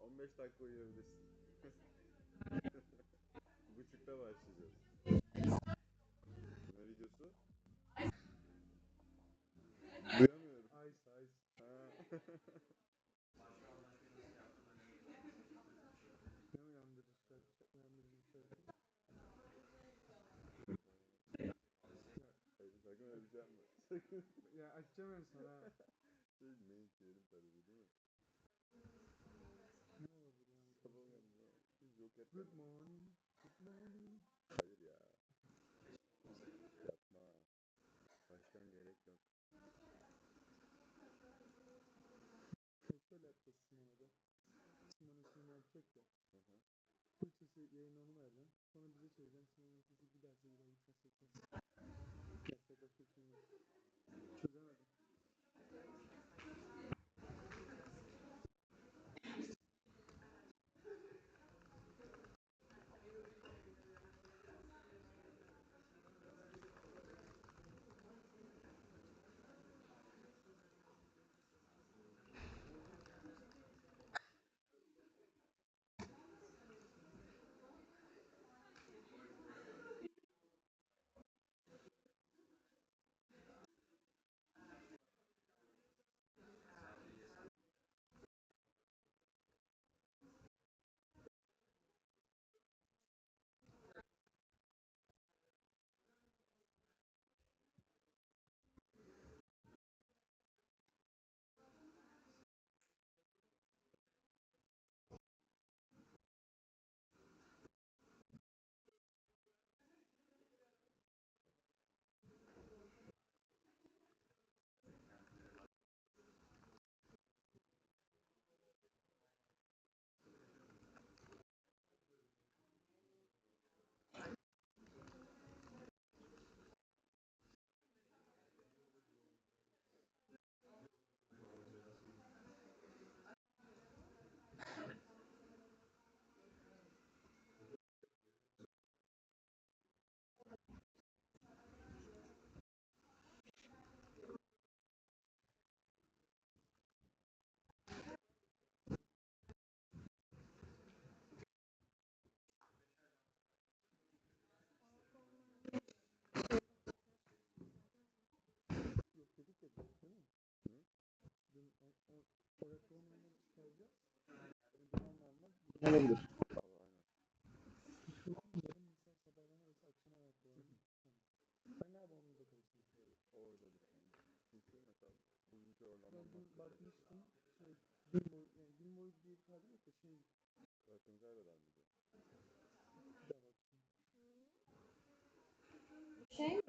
15 dakika uyuyabilirsin. Buçukta başlayacağız. Ne videosu? Duyamıyorum. Ice ice. Ha. Ne uyandırır şarkı? Uyandırır şarkı. Hayır, sakın öyle bir şey yapma. Sakın. Ya açacağım en son ha. Main yerim tabii değil mi? Ne olabilir yani? Sabah uyanma. Joker Good falan. morning. Good morning. Hayır ya. Yapma. Baştan gerek yok. Şöyle yapacağız Simon'a. Simon'un şeyini yapacak ya. Hı hı. Full sesi yayını onu vereceğim. Sonra bize çevireceğim. Simon'un sesi giderse bir daha gitmezse gitmez. Yapacak başka bir şey yok. Çözemedim. olabilir. Yarın mesela sabahdan arası akşama yapıyorum. Ben galiba onu da karıştırıyorum. Orada düşündüm. Çünkü mesela bugünkü Ben ortamdan dün bahsedelim. bakmıştım. Gün boyu, yani gün boyu diye ifade yok da Bakın kaybeder miydi? bir daha bakayım. Şey mi?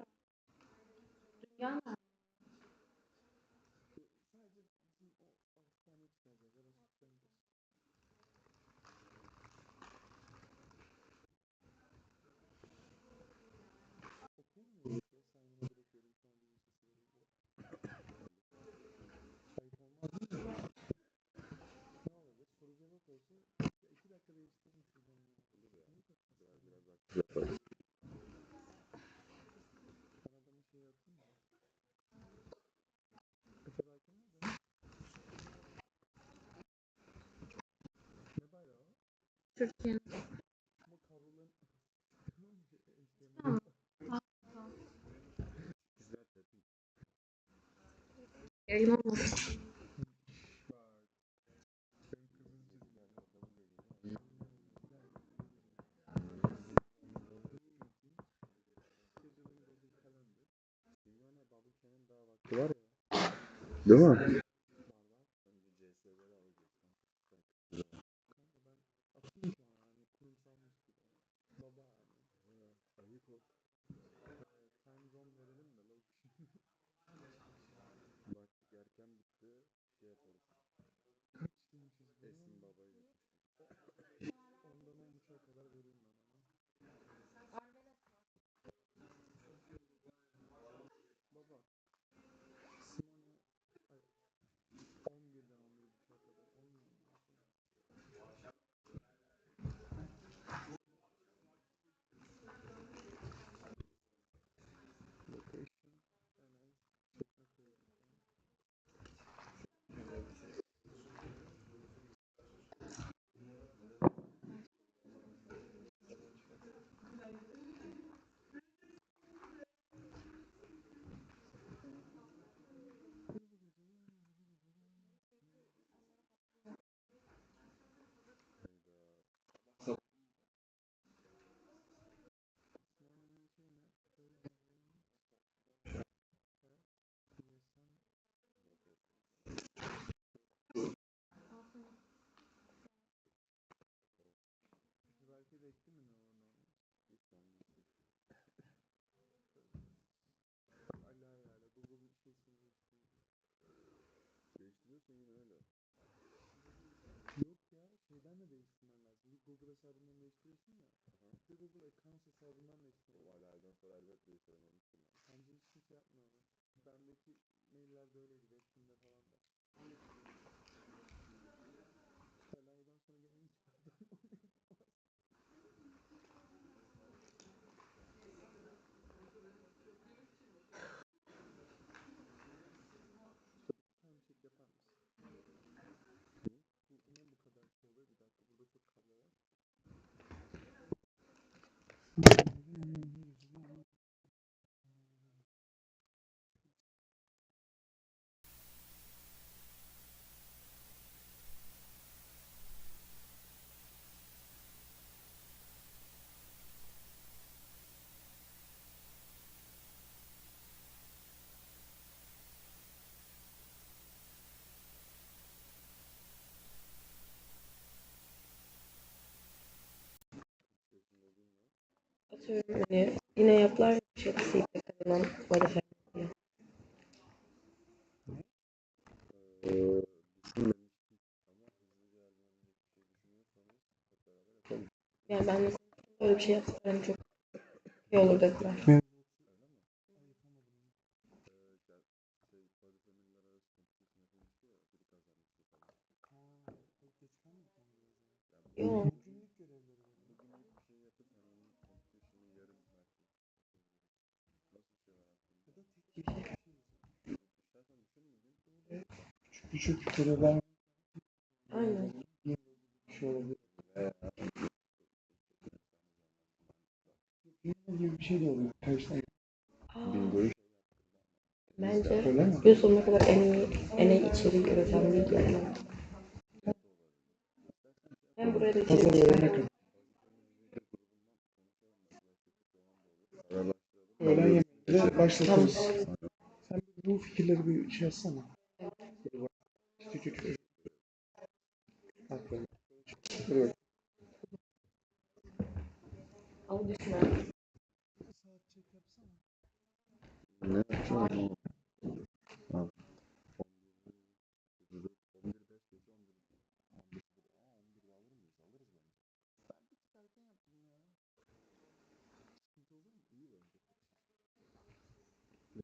Dünya mı? Sadece bizim o hastane çıkaracağız. Ya başka çıkarmayacağız. Okuyamıyoruz ya. Sen yine bırakıyorum şu an birinci sınıfında. Kayıt olmaz değil mi? Ne olabilir? Soru cevap olsa ya 2 dakika değiştiririm şuradan ya. Olur ya. Niye kaçmasın? Biraz aktif yaparız. Ben adama şey yaptım da. Efe Berke nerede? Ne bayrağı o? Türkiye'nin. Ama kabloların... Tamam. Güzel tepki. Yayın olmasın. Bak. Benim kırmızı çizgiler. Adamı görüyor. Dünyanın Babülke'nin daha vakti var ya. Değil mi? Var var. Önce CS'leri alacaksın. Kanka ben atayım şu an yani kurumsalmış gibi. Baba yani. Ayıp ol. Time zone verelim de lol. Bak erken bitti. Şey yapalım. Kaç demişiz bunu? Esin babayı götürsün. Ondan 10.30'a kadar vereyim ben ona. Baba. Simone ay, 11'den 11.30'a kadar olmuyor mu? Location hemen Çekmeköy. Simone'nin şey ne? Belki de ekli mi ne onu? Ala yani Google'un şeysini değiştirdim. Değiştiriyorsun yine öyle. Yok ya şeyden de değiştirmen lazım. Bir Google hesabından değiştiriyorsun ya. Bir Google Accounts hesabından O değiştiriyorsun. alaydan sonra elbet değiştirememiştim ben. Bence hiç kimse yapmıyor onu. Bendeki maillerde öyleydi. Webkin'de falan da. Alaydan sonra gelen hiç time check yapar mısın? Bu ne bu kadar şey oluyor? Bir dakika burada çok kablo var. Atıyorum hani yine yaptılar ya bir şey kesinlikle kazanan Spotify diye. Düşünmemiştim ama hızlı ilerleyebilecek bir şey düşünüyorsanız hep beraber yapalım. Yani ben mesela böyle bir şey yapsam çok iyi olur dediler. Öyle mi? Ay yapamadım. Gel, Paris Emirler arası kompetisyonu yapılmıştı ya, biri kazanmıştı falan. Geç kalmadık mı biraz ya? Yani Yok. Bugünlük görevleri var. bugünlük bir şey yapıp hani onun kompetisyonu yarın belki. Nasıl bir şey var aklında? Ya da tek bir şey İstersen düşünmedin. küçük görevler Aynen. bir şey olabilir. Gibi bir şey de oluyor. Karşıdan Aa, bence öyle mi? gün sonuna kadar en iyi içeriği üreten video olmalı. Evet, o olabilir. İstersen şey Hem buraya da Pazar içerik verene kadar. Öğlen yemeğinde başlatırız. Sen bu fikirleri bir şey yazsana. Küçük. Aferin. Dur bak. Ama düşünme. Saat çek yapsana. Ne yapacağım? Abi. 11 5 gece 11. 11 11 alır mıyız? Alırız bence. Ben bir tık erken yaptım ya. Sıkıntı olur mu? İyi bence. Bir tık erken.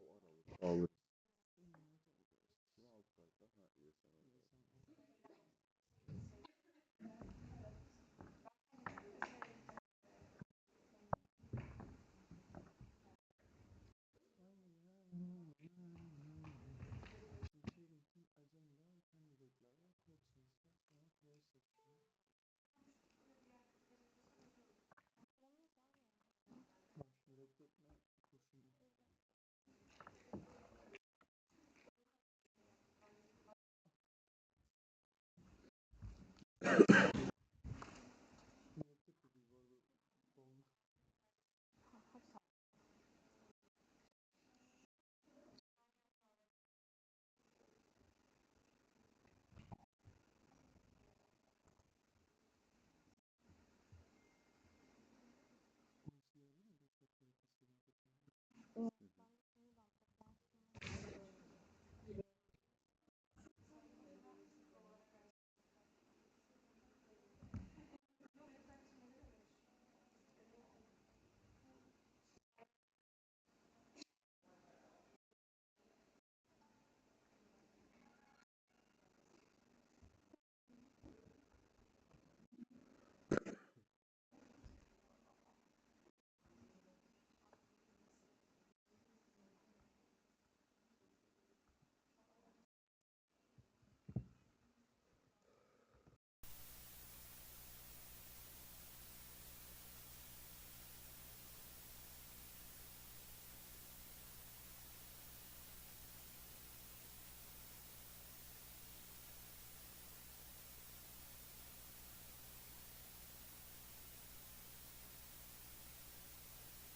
O ara alır. Alır. Şunu alt karta. Ha iyi sana.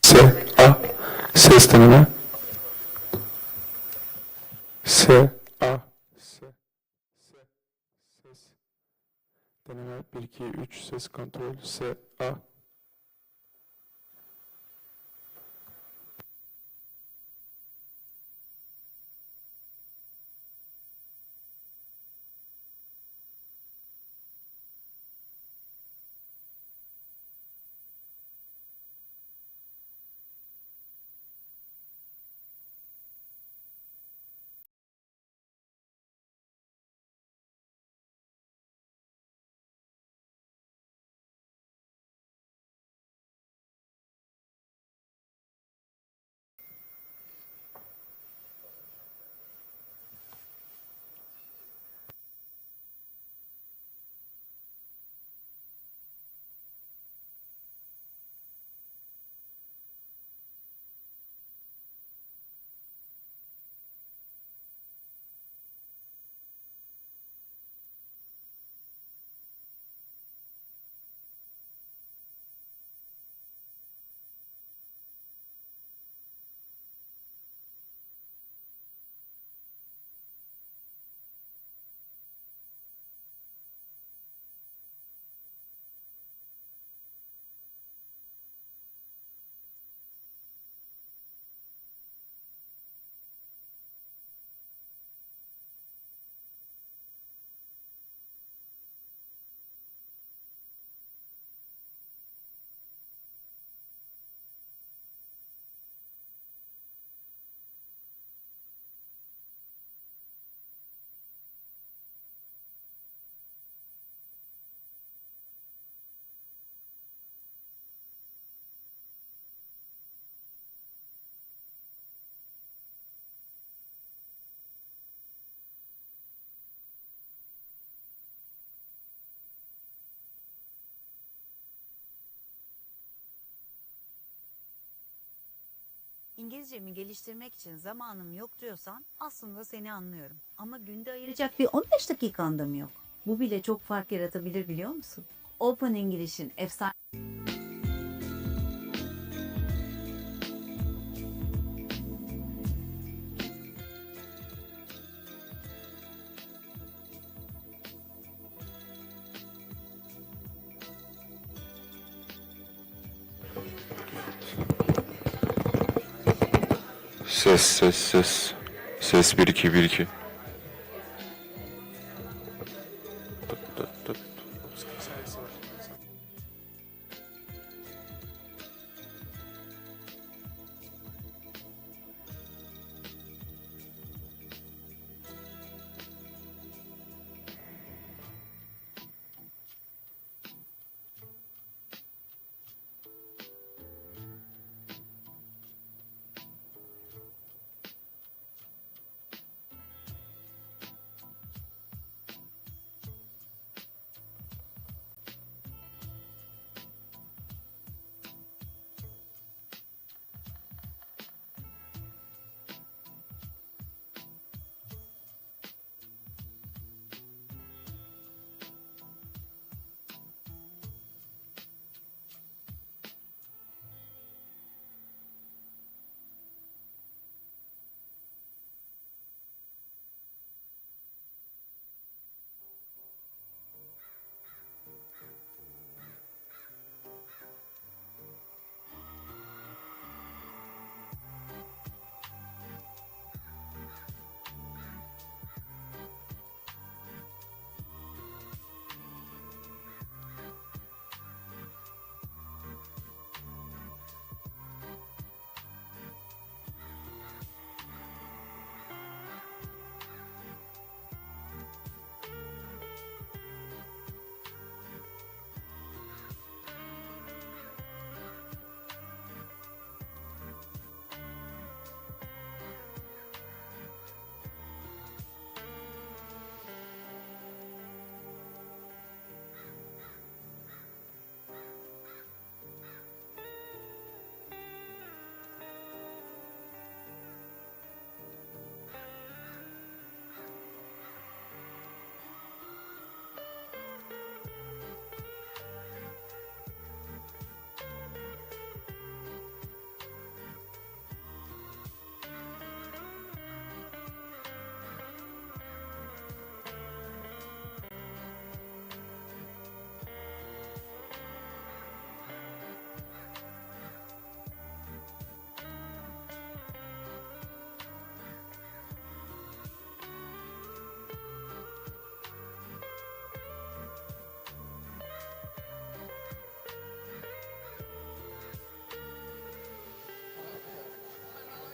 S, A, ses deneme. S, A, S, ses. Deneme 1, 2, 3, ses kontrol. S, A. İngilizcemi geliştirmek için zamanım yok diyorsan aslında seni anlıyorum. Ama günde ayıracak bir 15 dakikan da mı yok? Bu bile çok fark yaratabilir biliyor musun? Open English'in efsane... Ses ses ses. Ses 1 2 1 2. Tıt tıt tıt.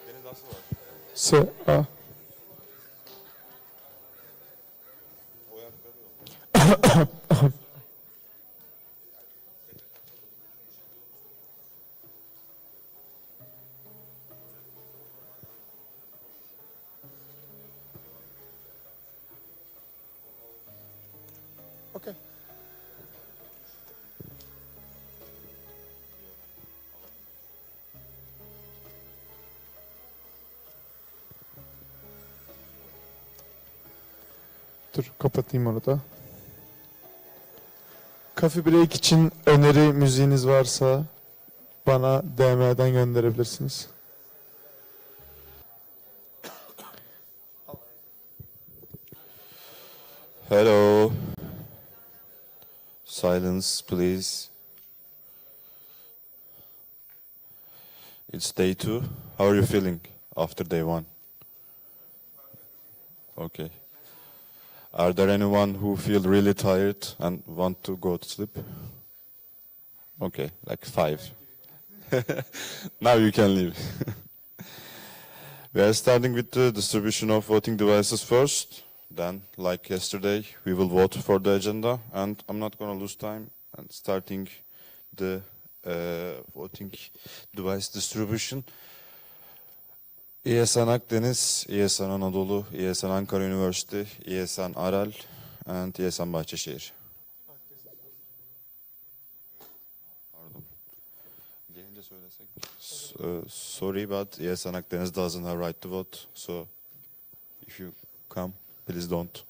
Deniz nasıl var? S A. O ayakları yok. Okay. Dur kapatayım onu da. Coffee break için öneri müziğiniz varsa bana DM'den gönderebilirsiniz. Hello. Silence, please. It's day 2. How are you feeling after day 1? Okay. Are there anyone who feel really tired and want to go to sleep? Okay, like 5. Now you can leave. We are starting with the distribution of voting devices first. Then, like yesterday, we will vote for the agenda, and I'm not going to lose time and starting the voting device distribution. ESN Akdeniz, ESN Anadolu, ESN Ankara University, ESN Aral, and ESN Bahçeşehir. Pardon. Gelince söylesek. sorry, but Yesan Akdeniz doesn't have right to vote. So if you come, please don't.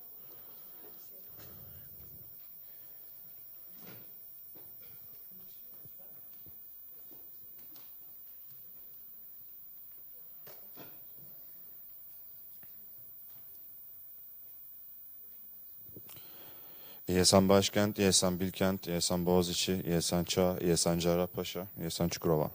Yesan Başkent, Yesan Bilkent, Yesan Boğaziçi, Yesan Çağ, Yesan Cerrahpaşa, Yesan Çukurova.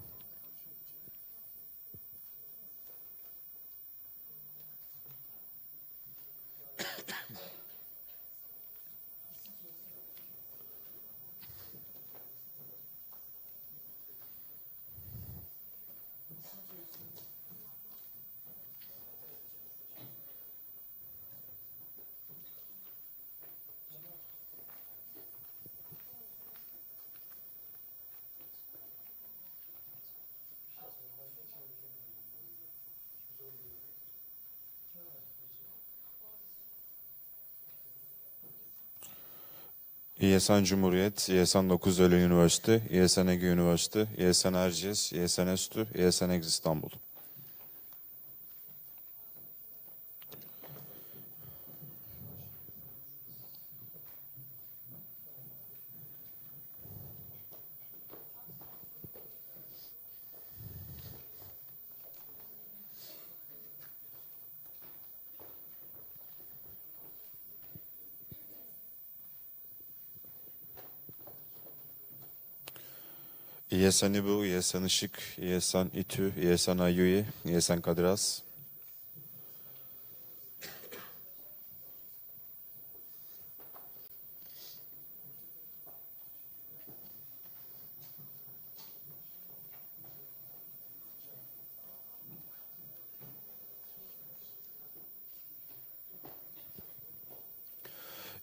Yesan Cumhuriyet, Yesan 9 Eylül Üniversite, Yesan Ege Üniversite, Yesan Erciyes, Yesan Enstitü, Yesan Ex İstanbul. Yesan İbu, Yesan Işık, Yesan İTÜ, Yesan Ayyuyi, Yesan Kadir Has.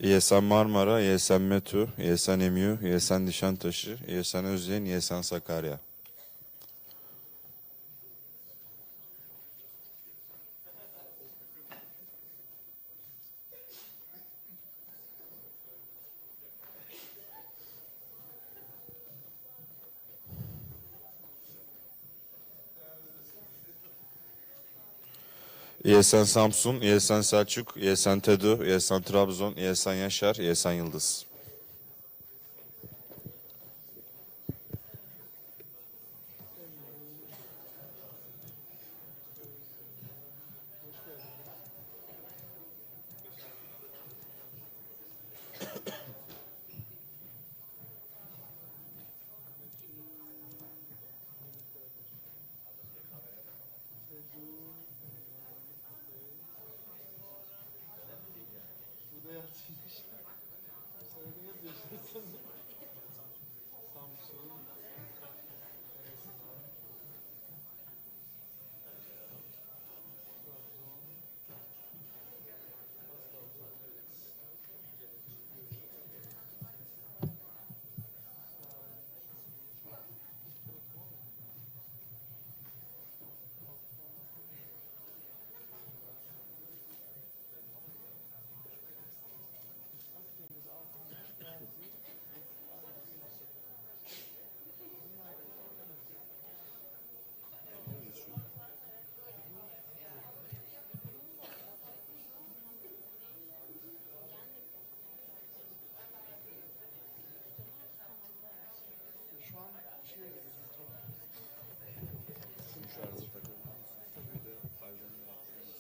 Yesan Marmara, Yesan Metü, Yesan Emyu, Yesan Nişantaşı, Yesan Özyeğin, Yesan Sakarya. Yesan Samsun, Yesan Selçuk, Yesan Tedu, Yesan Trabzon, Yesan Yaşar, Yesan Yıldız. Burada yatsın işte. Söylediğiniz yaşasın. Samsun. Şu an şey yapıyorsun, tamam. Şarja takabilir misin? Bir de hayvanla yaptığımız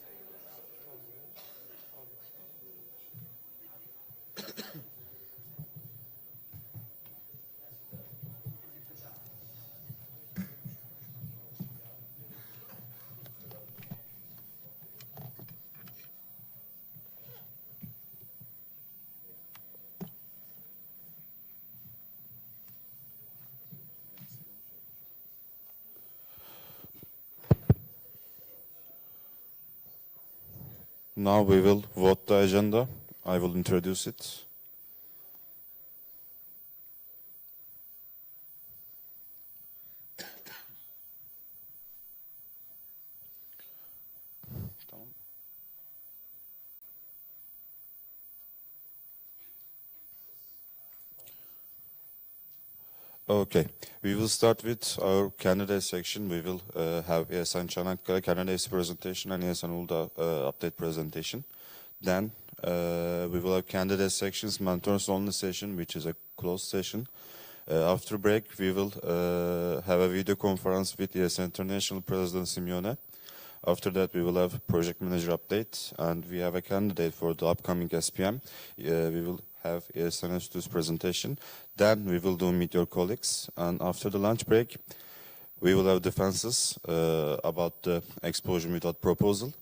Now we will vote the agenda. I will introduce it. Tamam. Okay, we will start with our candidate section. We will have ESN Çanakkale candidates presentation and ESN Uludağ update presentation. Then we will have candidate sections, mentors only session, which is a closed session. After break, we will have a video conference with ESN International President Simeone. After that, we will have project manager update, and we have a candidate for the upcoming SPM. We will have ESN Institute's presentation. Then we will do meet your colleagues, and after the lunch break, we will have defenses about the explosion without proposal.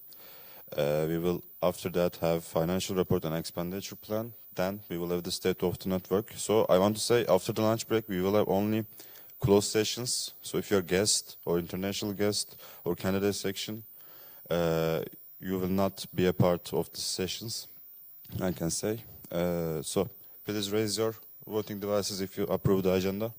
We will, after that, have financial report and expenditure plan. Then we will have the state of the network. So I want to say, after the lunch break, we will have only closed sessions. So if you're a guest or international guest or candidate section, you will not be a part of the sessions, I can say. So please raise your voting devices if you approve the agenda.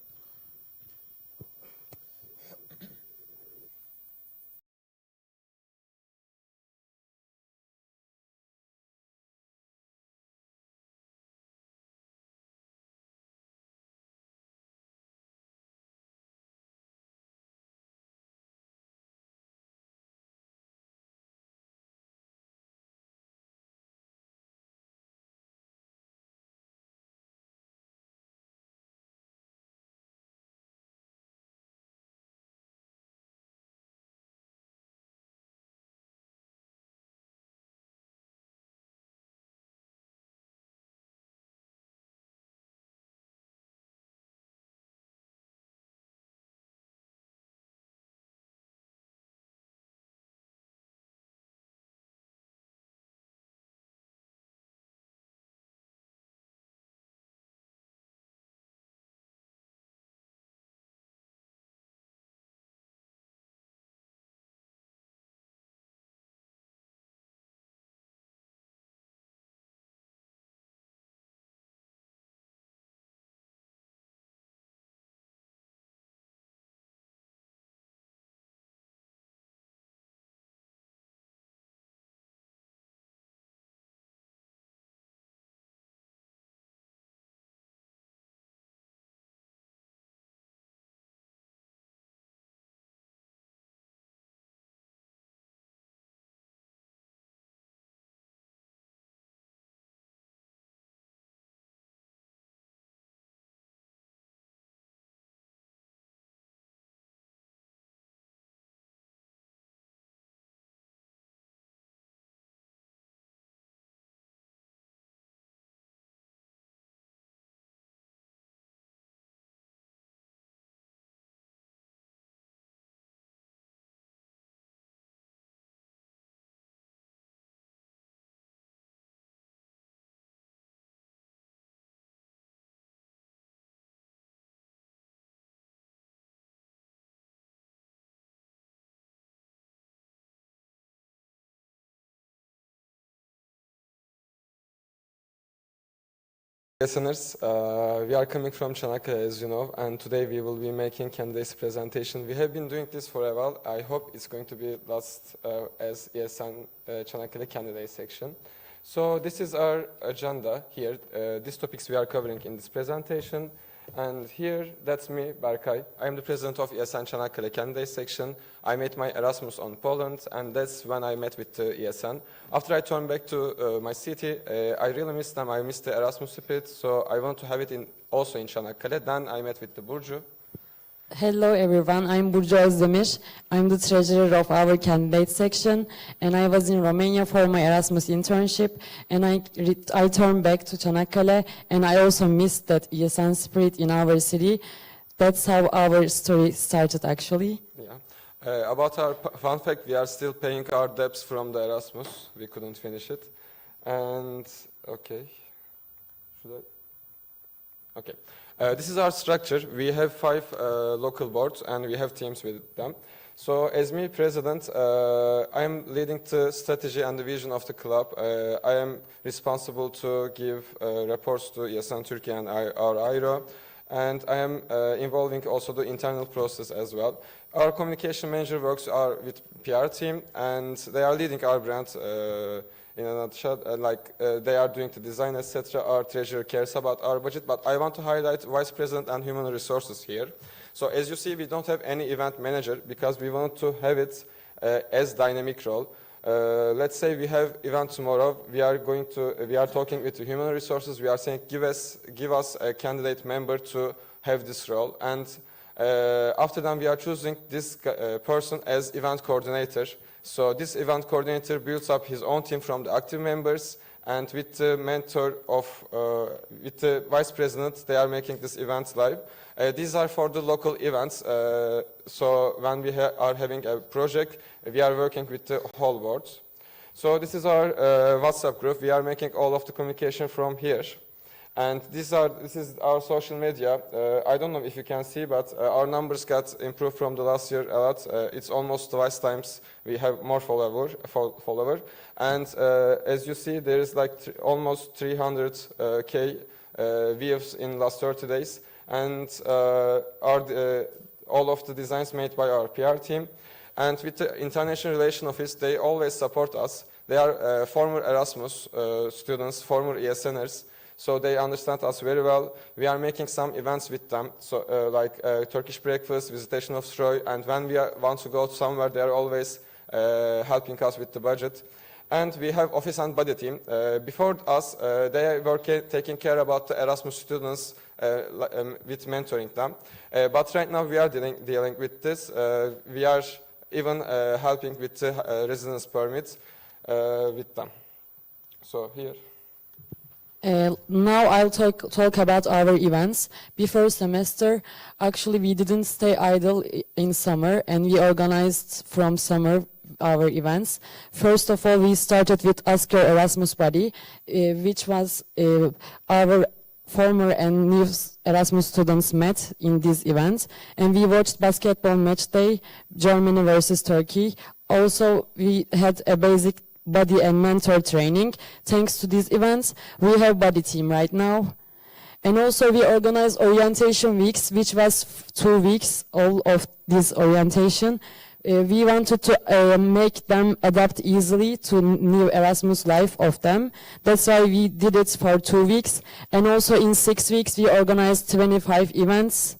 Listeners, we are coming from Çanakkale, as you know, and today we will be making candidates presentation. We have been doing this for a while. I hope it's going to be last as ESN Çanakkale candidate section. So this is our agenda here. These topics we are covering in this presentation. And here, that's me, Berkay. I am the president of ESN Çanakkale candidate section. I made my Erasmus on Poland, and that's when I met with the ESN. After I turned back to my city, I really missed them. I missed the Erasmus spirit, so I want to have it also in Çanakkale. Then I met with the Burcu. Hello everyone, I'm Burcu Özdemir. I'm the treasurer of our candidate section, and I was in Romania for my Erasmus internship, and I turned back to Çanakkale, and I also missed that ESN spirit in our city. That's how our story started actually. Yeah. About our fun fact, we are still paying our debts from the Erasmus. We couldn't finish it. And, okay. Should I? Okay. This is our structure. We have 5 local boards and we have teams with them. So as me president, I am leading the strategy and the vision of the club. I am responsible to give reports to ESN Turkey and our IRO. And I am involving also the internal process as well. Our communication manager works with PR team, and they are leading our brand in a nutshell. They are doing the design, etc. Our treasurer cares about our budget, but I want to highlight Vice President and Human Resources here. So as you see, we don't have any event manager because we want to have it as dynamic role. Let's say we have event tomorrow. We are talking with the Human Resources. We are saying give us a candidate member to have this role, and after that we are choosing this person as event coordinator. So this event coordinator builds up his own team from the active members, and with the mentor of, with the vice president, they are making this event live. These are for the local events. So when we are having a project, we are working with the whole board. So this is our WhatsApp group. We are making all of the communication from here. And this is our social media. I don't know if you can see, but our numbers got improved from the last year a lot. It's almost twice times we have more follower. And as you see, there is like almost 300K views in last 30 days. And all of the designs made by our PR team. And with the International Relations Office, they always support us. They are former Erasmus students, former ESNers. So they understand us very well. We are making some events with them, so like Turkish breakfast, visitation of Troy, and when we want to go somewhere, they are always helping us with the budget. And we have office and body team. Before us, they were taking care about the Erasmus students with mentoring them. But right now we are dealing with this. We are even helping with the residence permits with them. So here. Now I'll talk about our events. Before semester, actually we didn't stay idle in summer, and we organized from summer our events. First of all, we started with Ask Your Erasmus Buddy, which was our former and new Erasmus students met in this event, and we watched basketball match day, Germany versus Turkey. Also, we had a basic body and mentor training. Thanks to these events, we have body team right now. And also we organized orientation weeks, which was 2 weeks, all of this orientation. We wanted to make them adapt easily to new Erasmus life of them. That's why we did it for 2 weeks. And also in 6 weeks, we organized 25 events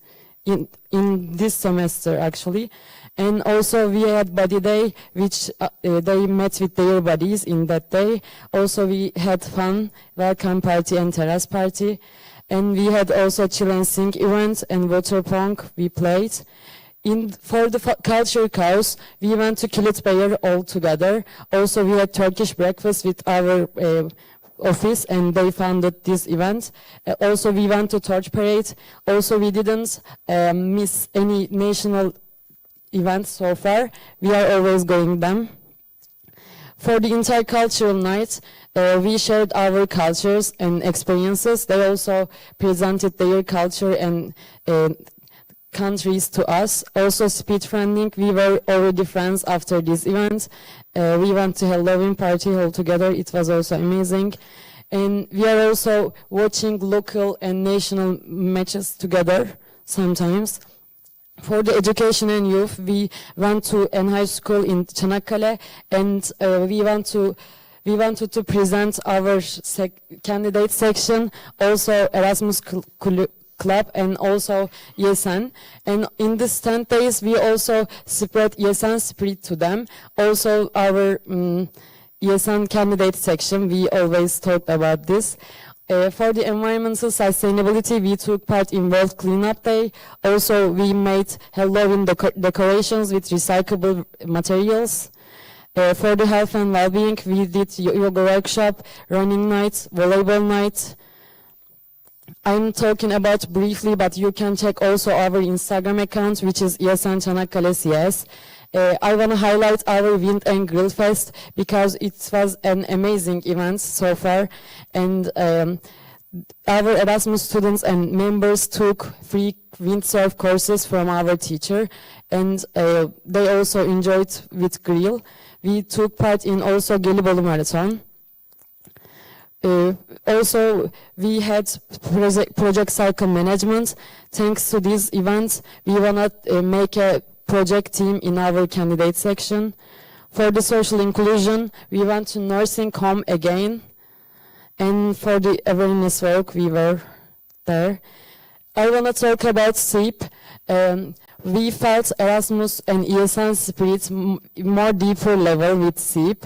in this semester, actually. And also we had body day, which they met with their buddies in that day. Also we had fun, welcome party and terrace party. And we had also chill and sing events and water pong we played. For the culture course, we went to Kilitbeyer all together. Also we had Turkish breakfast with our office, and they funded this event. Also we went to Torch Parade. Also we didn't miss any national events so far. We are always going them. For the intercultural night, we shared our cultures and experiences. They also presented their culture and countries to us. Also speed friending. We were already friends after this event. We went to Halloween party all together. It was also amazing. And we are also watching local and national matches together sometimes. For the education and youth, we went to a high school in Çanakkale, and we wanted to present our candidate section, also Erasmus Club, and also YESEN. And in these 10 days, we also spread YESEN spirit to them. Also, our YESEN candidate section, we always talked about this. For the environmental sustainability, we took part in World Cleanup Day. Also, we made Halloween decorations with recyclable materials. For the health and well-being, we did yoga workshop, running night, volleyball night. I'm talking about briefly, but you can check also our Instagram account, which is YESEN Çanakkale CS. I want to highlight our Wind and Grill Fest because it was an amazing event so far, and our Erasmus students and members took free windsurf courses from our teacher, and they also enjoyed with grill. We took part in also Gelibolu Marathon. Also, we had project cycle management. Thanks to these events, we want to make a project team in our candidate section. For the social inclusion, we went to nursing home again. And for the awareness work, we were there. I want to talk about SEEP. We felt Erasmus and ESN spirit more deeper level with SEEP.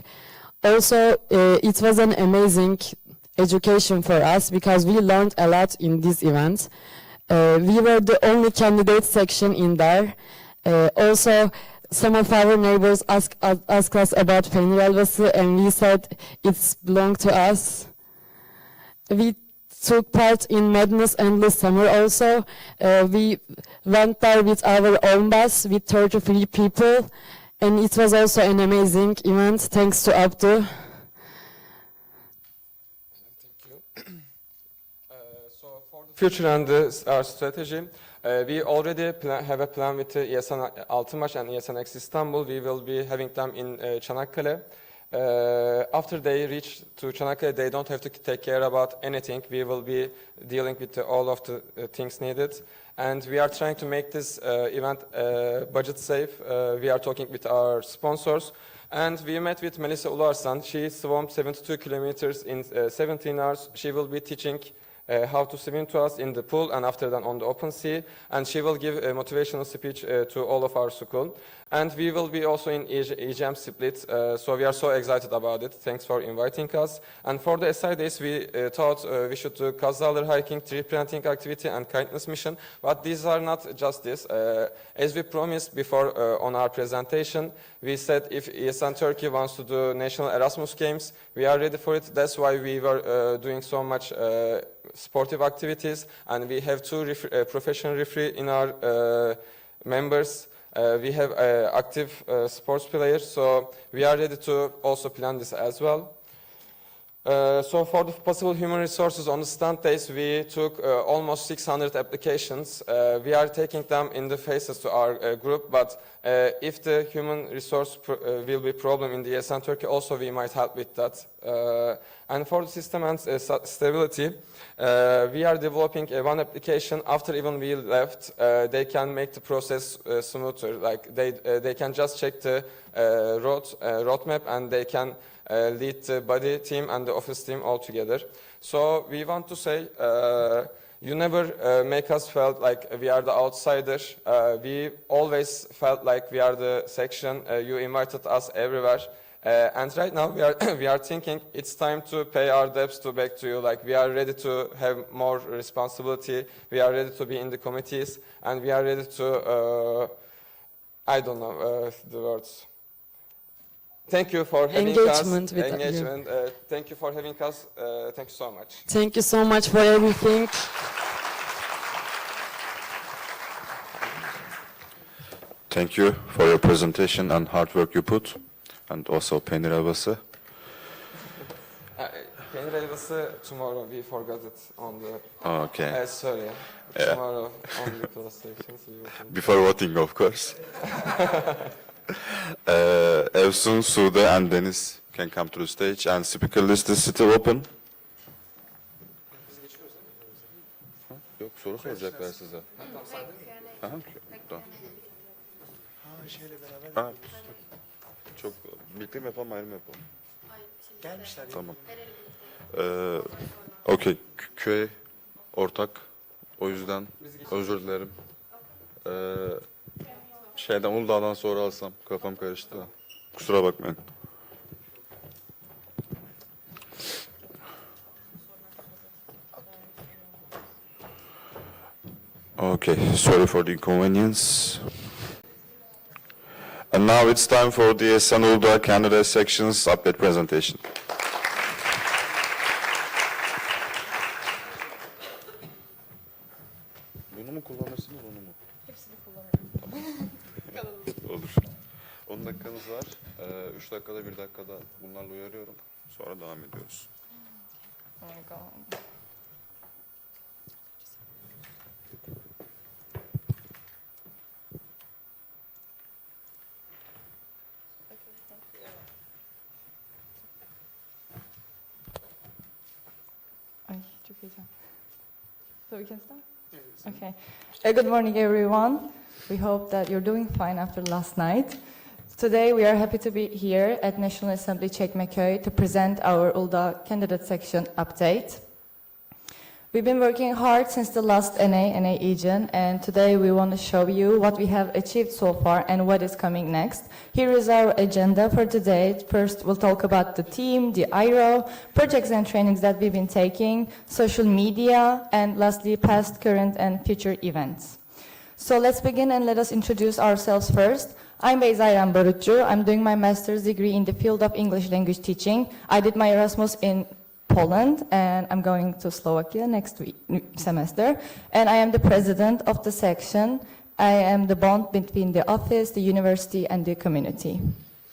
Also, it was an amazing education for us because we learned a lot in this event. We were the only candidate section in there. Also, some of our neighbors asked us about peynir helvası, and we said it's belonged to us. We took part in Madness Endless Summer also. We went there with our own bus with 33 people, and it was also an amazing event, thanks to Abdu. So for the future and our strategy, we already have a plan with ESN Altınbaş and ESN X Istanbul. We will be having them in Çanakkale. After they reach to Çanakkale, they don't have to take care about anything. We will be dealing with all of the things needed. And we are trying to make this event budget safe. We are talking with our sponsors. And we met with Melisa Ularsan. She swam 72 kilometers in 17 hours. She will be teaching how to swim to us in the pool and after that on the open sea. And she will give a motivational speech to all of our school. And we will be also in EGM split, so we are so excited about it. Thanks for inviting us. And for the SI days, we thought we should do Kazalır hiking, tree planting activity, and kindness mission. But these are not just this. As we promised before on our presentation, we said if ESN Turkey wants to do National Erasmus Games, we are ready for it. That's why we were doing so much sportive activities, and we have two professional referees in our members. We have active sports players, so we are ready to also plan this as well. So for the possible human resources on the stand days, we took almost 600 applications. We are taking them in the phases to our group, but if the human resource will be a problem in the ESN Turkey, also we might help with that. And for the system and stability, we are developing one application. After even we left, they can make the process smoother. Like they can just check the roadmap, and they can lead the body team and the office team all together. So we want to say, you never make us felt like we are the outsider. We always felt like we are the section. You invited us everywhere. And right now we are thinking it's time to pay our debts back to you. Like we are ready to have more responsibility. We are ready to be in the committees, and we are ready to, I don't know the words. Thank you for having Engagement us. With Engagement. Thank you for having us. Thank you so much. Thank you so much for everything. Thank you for your presentation and hard work you put, and also peynir helvası. Peynir helvası tomorrow. We forgot it on the. Okay. Sorry. Yeah. Tomorrow on the class sections. Before voting, of course. Evsun, Sude, and Deniz can come to the stage, and speaker list is still open. Yok, soru soracaklar size. Tamam. Ha, çok birlikte mi yapalım, ayrı mı yapalım? Gelmişler. Tamam. Okey, köy ortak. O yüzden özür dilerim. Uludağ'dan sonra alsam kafam karıştı. Kusura bakmayın. Okay, sorry for the inconvenience. And now it's time for the ESN Uludağ candidate sections update presentation. Bunu mu kullanırsınız, onu mu? Hepsini kullanırım. Olur. 10 dakikanız var. 3 dakikada 1 dakikada bunlarla uyarıyorum. Sonra devam ediyoruz. Oh my god. Ay, çok heyecan. So we can start? Okay. Good morning, everyone. We hope that you're doing fine after last night. Today we are happy to be here at National Assembly Çekmeköy to present our Uludağ candidate section update. We've been working hard since the last NA Aegean, and today we want to show you what we have achieved so far and what is coming next. Here is our agenda for today. First, we'll talk about the team, the IRO, projects and trainings that we've been taking, social media, and lastly, past, current, and future events. So let's begin and let us introduce ourselves first. I'm Beyzayran Barutçu. I'm doing my master's degree in the field of English language teaching. I did my Erasmus in Poland, and I'm going to Slovakia next semester. And I am the president of the section. I am the bond between the office, the university, and the community.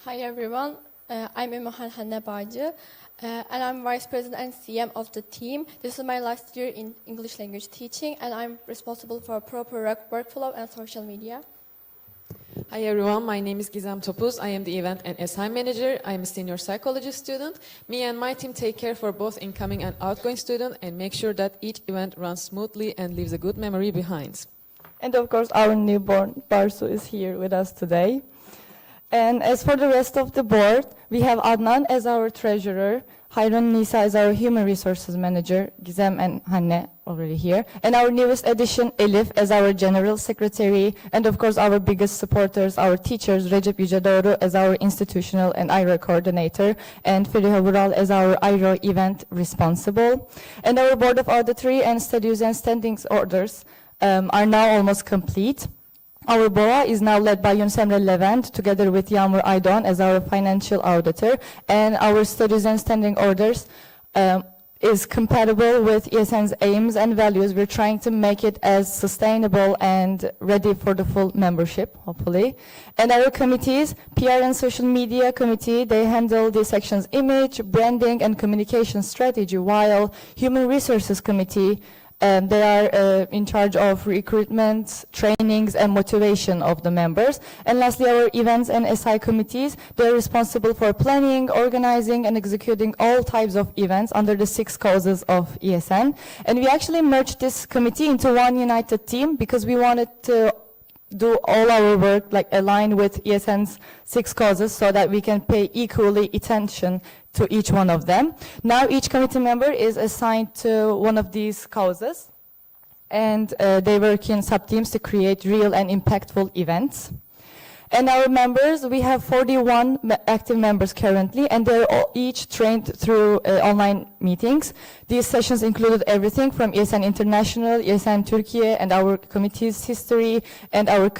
Hi everyone, I'm Imohan Hanne Bağcı, and I'm Vice President and CM of the team. This is my last year in English language teaching, and I'm responsible for proper workflow and social media. Hi everyone, my name is Gizem Topuz. I am the event and SI manager. I am a senior psychology student. Me and my team take care for both incoming and outgoing students and make sure that each event runs smoothly and leaves a good memory behind. And of course, our newborn Barsu is here with us today. And as for the rest of the board, we have Adnan as our treasurer, Hayran Nisa as our human resources manager, Gizem and Hanne already here, and our newest addition, Elif, as our general secretary, and of course our biggest supporters, our teachers, Recep Yücedoğru as our institutional and IRO coordinator, and Feriha Vural as our IRO event responsible. And our board of auditory and statutes and standings orders are now almost complete. Our BOA is now led by Yunus Emre Levent, together with Yağmur Aydoğan as our financial auditor, and our studies and standing orders is compatible with ESN's aims and values. We're trying to make it as sustainable and ready for the full membership, hopefully. And our committees, PR and social media committee, they handle the section's image, branding, and communication strategy, while human resources committee, they are in charge of recruitment, trainings, and motivation of the members. And lastly, our events and SI committees, they're responsible for planning, organizing, and executing all types of events under the 6 causes of ESN. And we actually merged this committee into one united team because we wanted to do all our work like aligned with ESN's 6 causes so that we can pay equally attention to each one of them. Now each committee member is assigned to one of these causes, and they work in sub-teams to create real and impactful events. And our members, we have 41 active members currently, and they're all each trained through online meetings. These sessions included everything from ESN International, ESN Turkey, and our committee's history, and our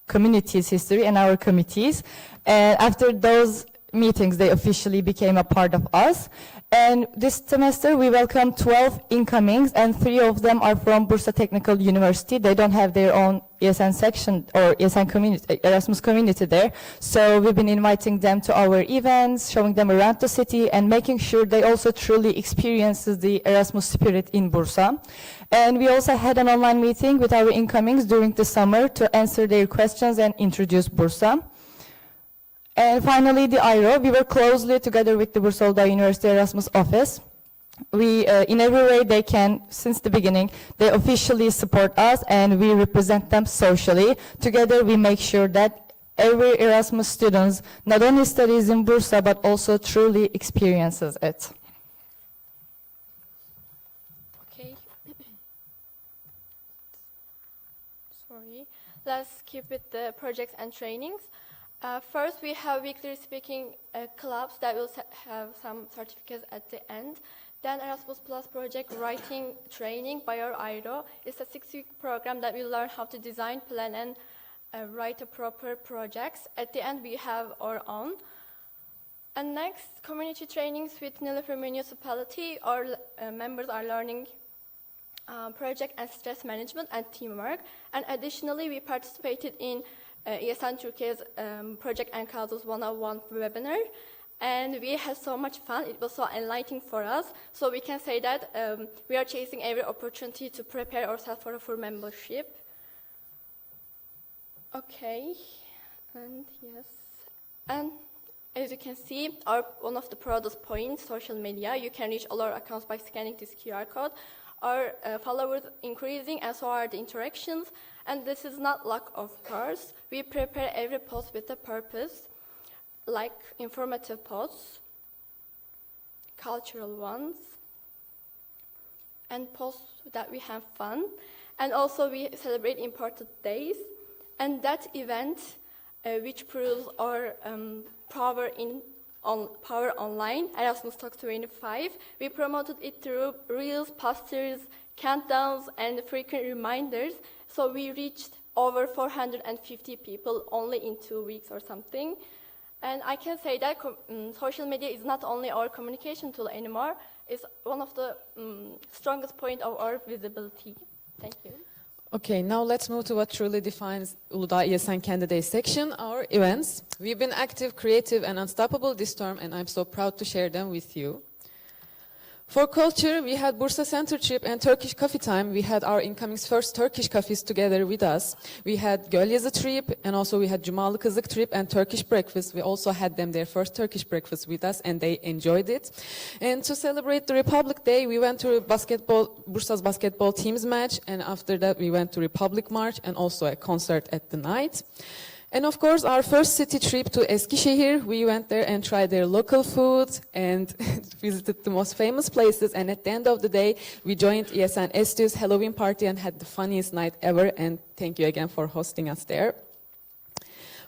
community's history, and our committees. And after those meetings, they officially became a part of us. And this semester we welcome 12 incomings, and 3 of them are from Bursa Technical University. They don't have their own ESN section or ESN community, Erasmus community there. So we've been inviting them to our events, showing them around the city, and making sure they also truly experiences the Erasmus spirit in Bursa. And we also had an online meeting with our incomings during the summer to answer their questions and introduce Bursa. And finally, the IRO, we work closely together with the Bursa Uludağ University Erasmus office. We, in every way they can, since the beginning, they officially support us and we represent them socially. Together we make sure that every Erasmus student not only studies in Bursa, but also truly experiences it. Okay. Sorry. Let's keep with the projects and trainings. First, we have weekly speaking clubs that will have some certificates at the end. Then Erasmus Plus project writing training by our IRO. It's a 6-week program that will learn how to design, plan, and write a proper projects. At the end, we have our own. And next, community trainings with Nilüfer Municipality. Our members are learning project and stress management and teamwork. And additionally, we participated in ESN Turkey's Project and Causes 101 webinar, and we had so much fun. It was so enlightening for us. So we can say that we are chasing every opportunity to prepare ourselves for a full membership. Okay, and yes, and as you can see, one of the proudest points, social media. You can reach all our accounts by scanning this QR code. Our followers increasing, and so are the interactions. And this is not luck, of course. We prepare every post with a purpose. like informative posts, cultural ones, and posts that we have fun. And also we celebrate important days. And that event, which proves our power online, Erasmus Talk 25, we promoted it through reels, posters, countdowns, and frequent reminders. So we reached over 450 people only in 2 weeks or something. And I can say that social media is not only our communication tool anymore, it's one of the strongest point of our visibility. Thank you. Okay, now let's move to what truly defines Uludağ ESN Candidate Section, our events. We've been active, creative, and unstoppable this term, and I'm so proud to share them with you. For culture, we had Bursa Center trip and Turkish coffee time. We had our incoming's first Turkish coffees together with us. We had Gölyazı trip, and also we had Cumalı Kızık trip and Turkish breakfast. We also had them their first Turkish breakfast with us, and they enjoyed it. And to celebrate the Republic Day, we went to Bursa's basketball team's match, and after that we went to Republic March and also a concert at the night. And of course, our first city trip to Eskişehir, we went there and tried their local food and visited the most famous places. And at the end of the day, we joined ESN Estü's Halloween party and had the funniest night ever. And thank you again for hosting us there.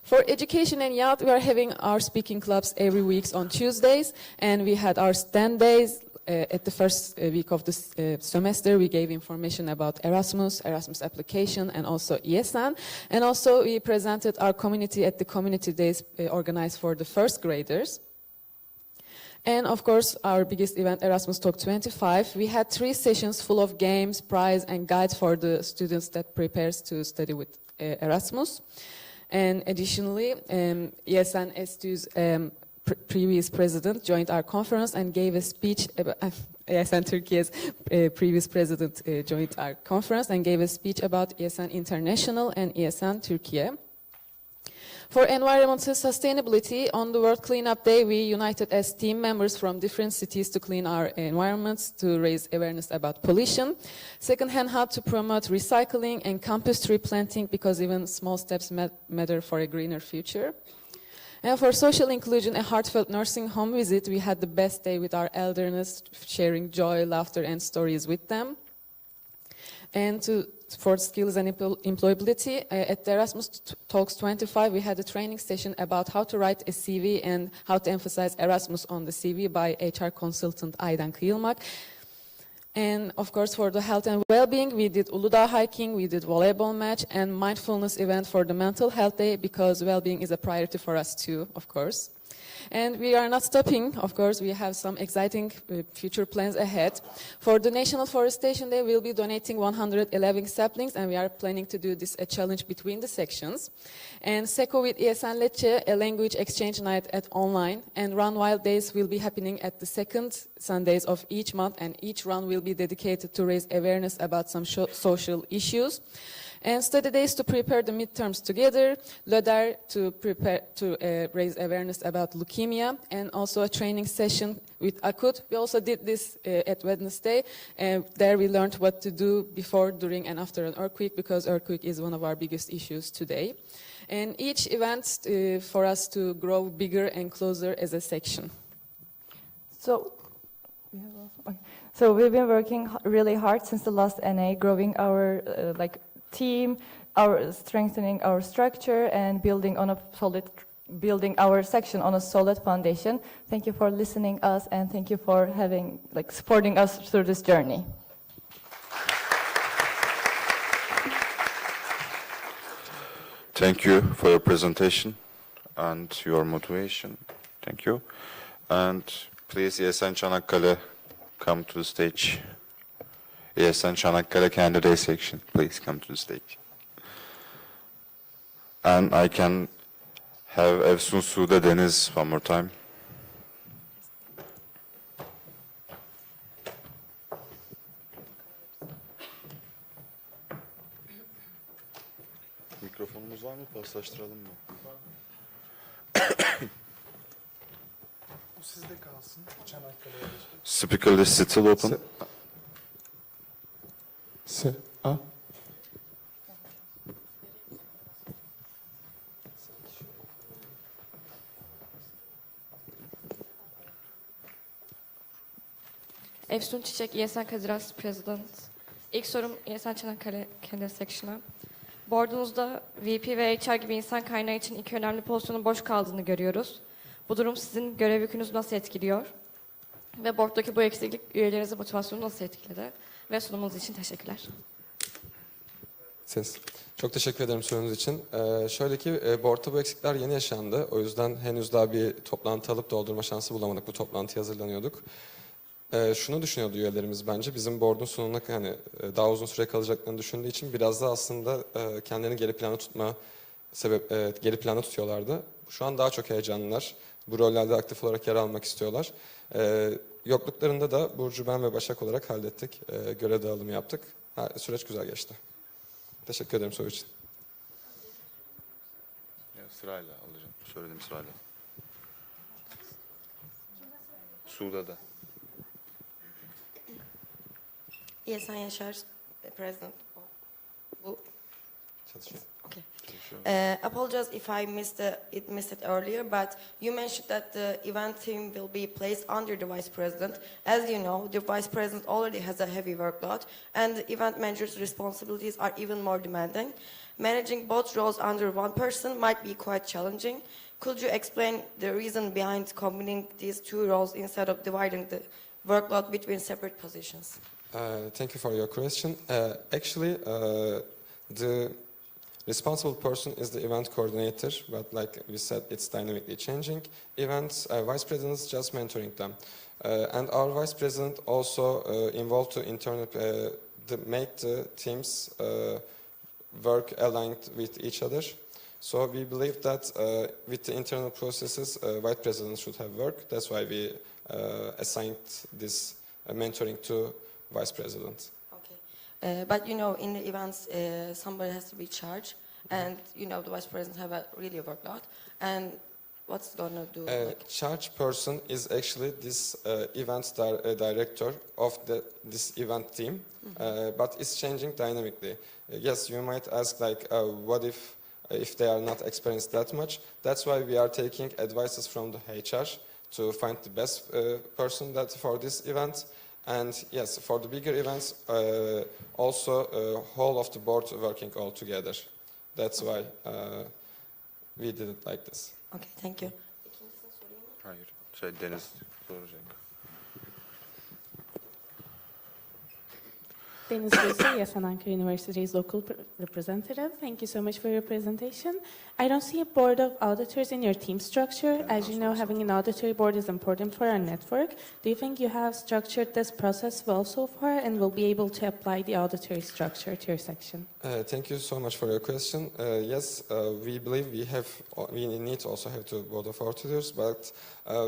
For education and youth, we are having our speaking clubs every week on Tuesdays. And we had our stand days. At the first week of this semester, we gave information about Erasmus application, and also ESN. And also we presented our community at the community days organized for the first graders. And of course, our biggest event, Erasmus Talk 25, we had 3 sessions full of games, prize, and guides for the students that prepares to study with Erasmus. And additionally, ESN Estü's previous president joined our conference and gave a speech about ESN Turkey's previous president joined our conference and gave a speech about ESN International and ESN Turkey. For environmental sustainability, on the World Cleanup Day, we united as team members from different cities to clean our environments, to raise awareness about pollution. Second-hand how to promote recycling and campus tree planting, because even small steps matter for a greener future. And for social inclusion, a heartfelt nursing home visit, we had the best day with our elders, sharing joy, laughter, and stories with them. And for skills and employability, at the Erasmus Talks 25, we had a training session about how to write a CV and how to emphasize Erasmus on the CV by HR consultant Aydan Kıyılmak. And of course, for the health and well-being, we did Uludağ hiking, we did volleyball match, and mindfulness event for the mental health day, because well-being is a priority for us too, of course. And we are not stopping, of course, we have some exciting future plans ahead. For the National Forestation Day, we'll be donating 111 saplings, and we are planning to do this a challenge between the sections. And SECO with ESN Lecce, a language exchange night at online, and Run Wild Days will be happening at the second Sundays of each month, and each run will be dedicated to raise awareness about some social issues. And study days to prepare the midterms together, LÖDER to prepare to raise awareness about leukemia, and also a training session with Akut. We also did this at Wednesday. There we learned what to do before, during, and after an earthquake, because earthquake is one of our biggest issues today. And each event for us to grow bigger and closer as a section. So we've been working really hard since the last NA, growing our team, strengthening our structure, and building our section on a solid foundation. Thank you for listening us, and thank you for supporting us through this journey. Thank you for your presentation and your motivation. Thank you. And please, ESN Çanakkale, come to the stage. ESN Çanakkale candidate section, please come to the stage. And I can have Efsun Sude Deniz one more time. Mikrofonumuz var mı? Paslaştıralım mı? Bu sizde kalsın. Çanakkale'ye. Speaker list still open. Efsun Çiçek, ESN Kadir President. İlk sorum ESN Çanakkale Candidate Section'a. Board'unuzda VP ve HR gibi insan kaynağı için iki önemli pozisyonun boş kaldığını görüyoruz. Bu durum sizin görev yükünüzü nasıl etkiliyor? Ve board'daki bu eksiklik üyelerinizin motivasyonunu nasıl etkiledi? Ve sunumunuz için teşekkürler. Çok teşekkür ederim sorunuz için. Şöyle ki board'ta bu eksikler yeni yaşandı. O yüzden henüz daha bir toplantı alıp doldurma şansı bulamadık. Bu toplantıya hazırlanıyorduk. Şunu düşünüyordu üyelerimiz bence. Bizim board'un sonuna hani daha uzun süre kalacaklarını düşündüğü için biraz da aslında kendilerini geri plana tutuyorlardı. Şu an daha çok heyecanlılar. Bu rollerde aktif olarak yer almak istiyorlar. Yokluklarında da Burcu, ben ve Başak olarak hallettik. Görev dağılımı yaptık. Süreç güzel geçti. Teşekkür ederim soru için. Ya, sırayla alacağım. Söyledim sırayla. Suda da. ESN Yaşar, President. Bu. Çalışıyor. Okay. Apologize if I missed it earlier, but you mentioned that the event team will be placed under the Vice President. As you know, the Vice President already has a heavy workload, and the event manager's responsibilities are even more demanding. Managing both roles under one person might be quite challenging. Could you explain the reason behind combining these two roles instead of dividing the workload between separate positions? Thank you for your question. Actually, the responsible person is the event coordinator, but like we said, it's dynamically changing. Events, vice presidents just mentoring them. And our vice president also involved to make the teams work aligned with each other. So we believe that with the internal processes, vice presidents should have work. That's why we assigned this mentoring to vice president. But you know, in the events, somebody has to be charged, and you know, the vice president have a really workload. And what's gonna do? Charge person is actually this event director of this event team, but it's changing dynamically. Yes, you might ask like, what if they are not experienced that much? That's why we are taking advices from the HR to find the best person for this event. And yes, for the bigger events, also whole of the board working all together. That's why we did it like this. Okay, thank you. Hayır. Deniz soracak. Deniz Gülse, ESN Ankara University's local representative. Thank you so much for your presentation. I don't see a board of auditors in your team structure. As you know, having an auditory board is important for our network. Do you think you have structured this process well so far and will be able to apply the auditory structure to your section? Thank you so much for your question. Yes, we believe we need to also have the board of auditors, but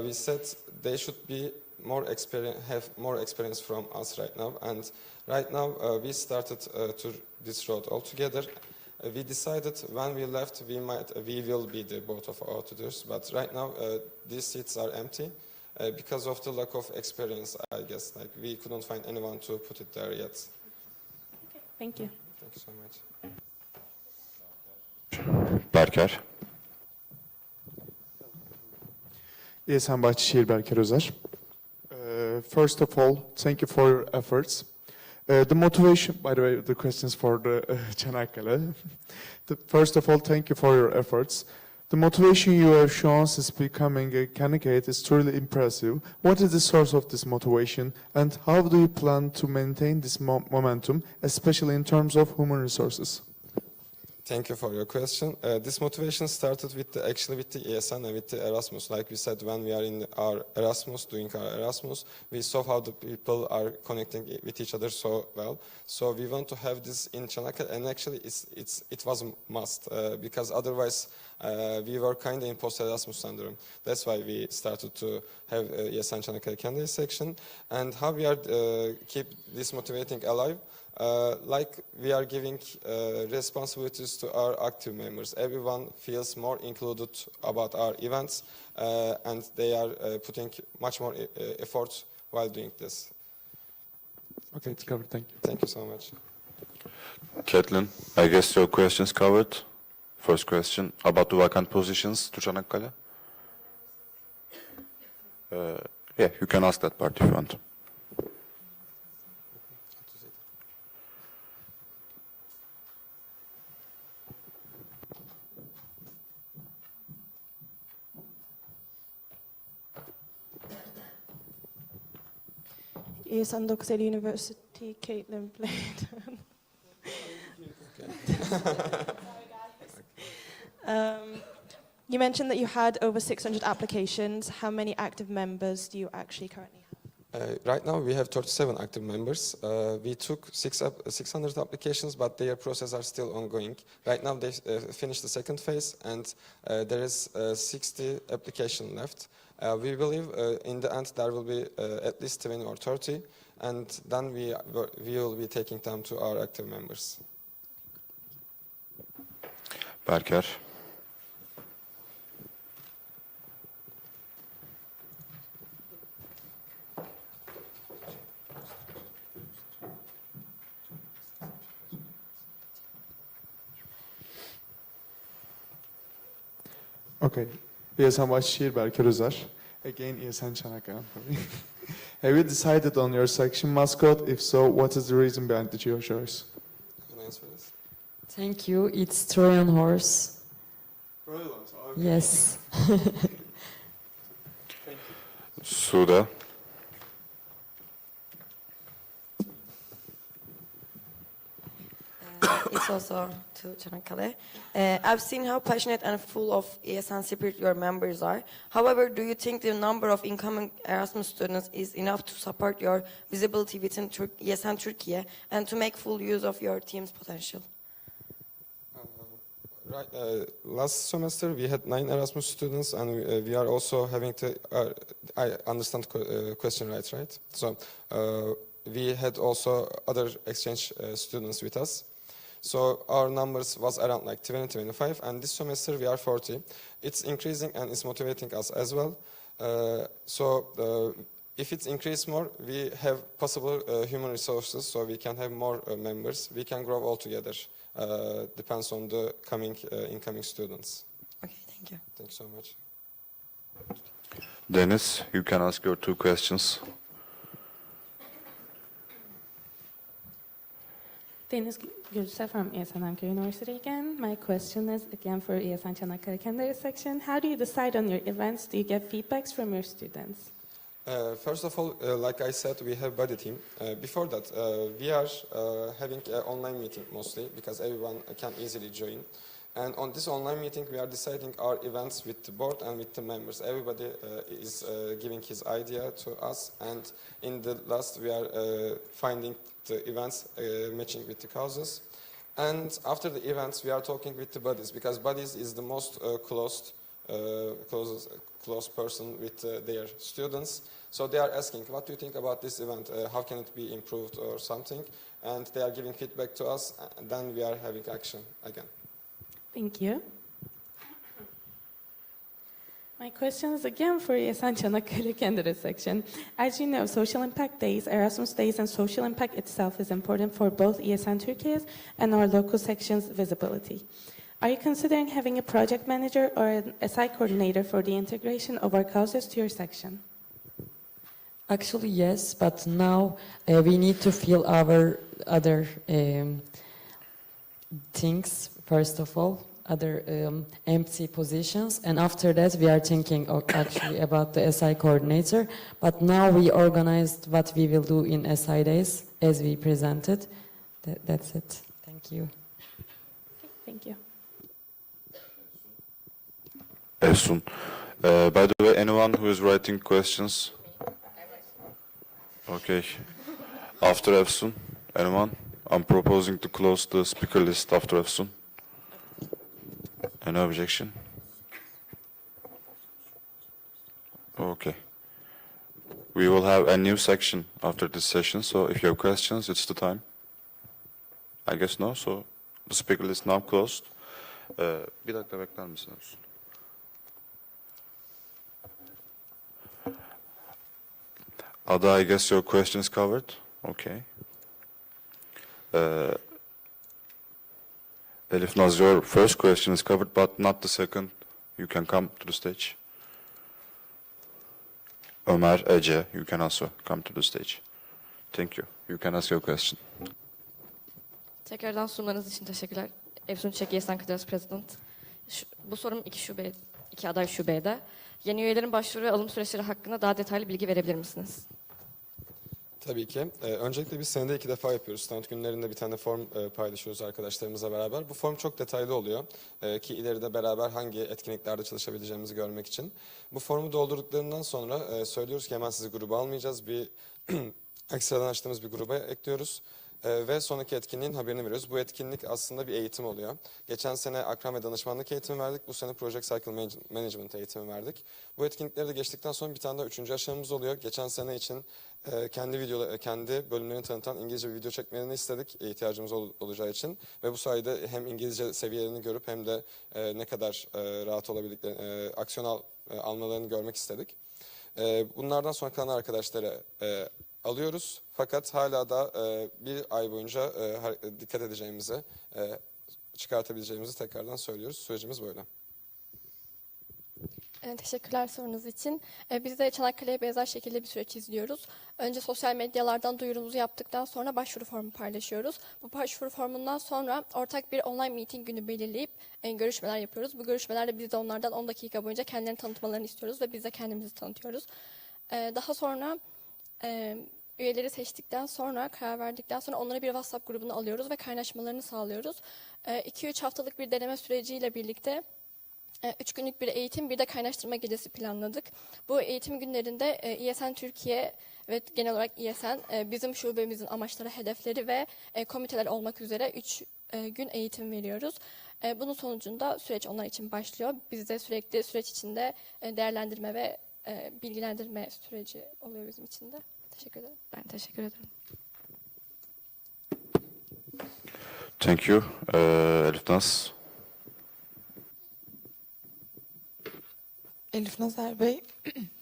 we said they should be have more experience from us right now. And right now we started to this road all together. We decided when we left we will be the board of auditors, but right now these seats are empty because of the lack of experience, I guess. Like we couldn't find anyone to put it there yet. Okay, thank you. Thank you so much. Berker. ESN Bahçeşehir Berker Özer. First of all, thank you for your efforts. The motivation, by the way, the questions for the Çanakkale. First of all, thank you for your efforts. The motivation you have shown since becoming a candidate is truly impressive. What is the source of this motivation, and how do you plan to maintain this momentum, especially in terms of human resources? Thank you for your question. This motivation started with the ESN and with the Erasmus. Like we said, when we are in our Erasmus, doing our Erasmus, we saw how the people are connecting with each other so well. So we want to have this in Çanakkale, and actually it was a must because otherwise we were kind of in post-Erasmus syndrome. That's why we started to have ESN Çanakkale candidate section. And how we are keep this motivating alive? Like we are giving responsibilities to our active members. Everyone feels more included about our events and they are putting much more effort while doing this. Okay, it's covered. Thank you. Thank you so much. Caitlin, I guess your questions covered. First question about the vacant positions to Çanakkale. Yeah, you can ask that part if you want. ESN 9 University, Caitlin played. You mentioned that you had over 600 applications. How many active members do you actually currently have? Right now we have 37 active members. We took 600 applications, but their process are still ongoing. Right now they finished the second phase, and there is 60 application left. We believe in the end there will be at least 20 or 30, and then we will be taking them to our active members. Berker. Okay. ESN Başşehir Berker Özer. Again, ESN Çanakkale. Have you decided on your section mascot? If so, what is the reason behind the choice? Can I answer this? Thank you. It's Trojan horse. Yes. Suda. It's also to Çanakkale. I've seen how passionate and full of ESN spirit your members are. However, do you think the number of incoming Erasmus students is enough to support your visibility within ESN Turkey and to make full use of your team's potential? Right. Last semester we had 9 Erasmus students, and we are also having to. I understand question right? So we had also other exchange students with us. So our numbers was around like 20-25, and this semester we are 40. It's increasing and it's motivating us as well. If it's increased more, we have possible human resources, so we can have more members. We can grow all together. Depends on the incoming students. Okay, thank you. Thank you so much. Deniz, you can ask your 2 questions. Deniz Gülse from ESN Ankara University again. My question is again for ESN Çanakkale Candidate section. How do you decide on your events? Do you get feedbacks from your students? First of all, like I said, we have buddy team. Before that, we are having an online meeting mostly because everyone can easily join. And on this online meeting, we are deciding our events with the board and with the members. Everybody is giving his idea to us, and in the last, we are finding the events matching with the causes. And after the events, we are talking with the buddies, because buddies is the most close person with their students. So they are asking, what do you think about this event? How can it be improved or something? And they are giving feedback to us, and then we are having action again. Thank you. My question is again for ESN Çanakkale Candidate section. As you know, social impact days, Erasmus days, and social impact itself is important for both ESN Turkey's and our local section's visibility. Are you considering having a project manager or an SI coordinator for the integration of our causes to your section? Actually, yes, but now we need to fill our other things, first of all, other empty positions, and after that we are thinking actually about the SI coordinator, but now we organized what we will do in SI days as we presented. That's it. Thank you. Thank you. Efsun. By the way, anyone who is writing questions? Okay. After Efsun, anyone? I'm proposing to close the speaker list after Efsun. Any objection? Okay. We will have a new section after this session, so if you have questions, it's the time. I guess no, so the speaker list now closed. Bir dakika bekler misin Efsun? Ada, I guess your question is covered. Okay. Elif Naz, your first question is covered, but not the second. You can come to the stage. Ömer, Ece, you can also come to the stage. Thank you. You can ask your question. Tekrardan sunmanız için teşekkürler. Efsun Çek, ESN Class President. Bu sorum iki aday şubede. Yeni üyelerin başvuru ve alım süreçleri hakkında daha detaylı bilgi verebilir misiniz? Tabii ki. Öncelikle biz senede 2 defa yapıyoruz. Stand günlerinde bir tane form paylaşıyoruz arkadaşlarımızla beraber. Bu form çok detaylı oluyor ki ileride beraber hangi etkinliklerde çalışabileceğimizi görmek için. Bu formu doldurduklarından sonra söylüyoruz ki hemen sizi gruba almayacağız. Bir ekstradan açtığımız bir gruba ekliyoruz. Ve sonraki etkinliğin haberini veriyoruz. Bu etkinlik aslında bir eğitim oluyor. Geçen sene akran ve danışmanlık eğitimi verdik. Bu sene Project Cycle Management eğitimi verdik. Bu etkinlikleri de geçtikten sonra bir tane daha 3. aşamamız oluyor. Geçen sene için kendi bölümlerini tanıtan İngilizce bir video çekmelerini istedik ihtiyacımız olacağı için. Ve bu sayede hem İngilizce seviyelerini görüp hem de ne kadar rahat olabildiklerini, almalarını görmek istedik. Bunlardan sonra kalan arkadaşlara alıyoruz. Fakat hala da bir ay boyunca dikkat edeceğimizi, çıkartabileceğimizi tekrardan söylüyoruz. Sürecimiz böyle. Teşekkürler sorunuz için. Biz de Çanakkale'ye benzer şekilde bir süreç izliyoruz. Önce sosyal medyalardan duyurumuzu yaptıktan sonra başvuru formu paylaşıyoruz. Bu başvuru formundan sonra ortak bir online meeting günü belirleyip görüşmeler yapıyoruz. Bu görüşmelerde biz de onlardan 10 dakika boyunca kendilerini tanıtmalarını istiyoruz ve biz de kendimizi tanıtıyoruz. Daha sonra üyeleri seçtikten sonra, karar verdikten sonra onları bir WhatsApp grubuna alıyoruz ve kaynaşmalarını sağlıyoruz. 2-3 haftalık bir deneme süreciyle birlikte 3 günlük bir eğitim, bir de kaynaştırma gecesi planladık. Bu eğitim günlerinde İSN Türkiye ve genel olarak İSN bizim şubemizin amaçları, hedefleri ve komiteler olmak üzere 3 gün eğitim veriyoruz. Bunun sonucunda süreç onlar için başlıyor. Biz de sürekli süreç içinde değerlendirme ve bilgilendirme süreci oluyor bizim için de. Teşekkür ederim. Ben teşekkür ederim. Thank you. Elif Naz. Elif Nazer Bey,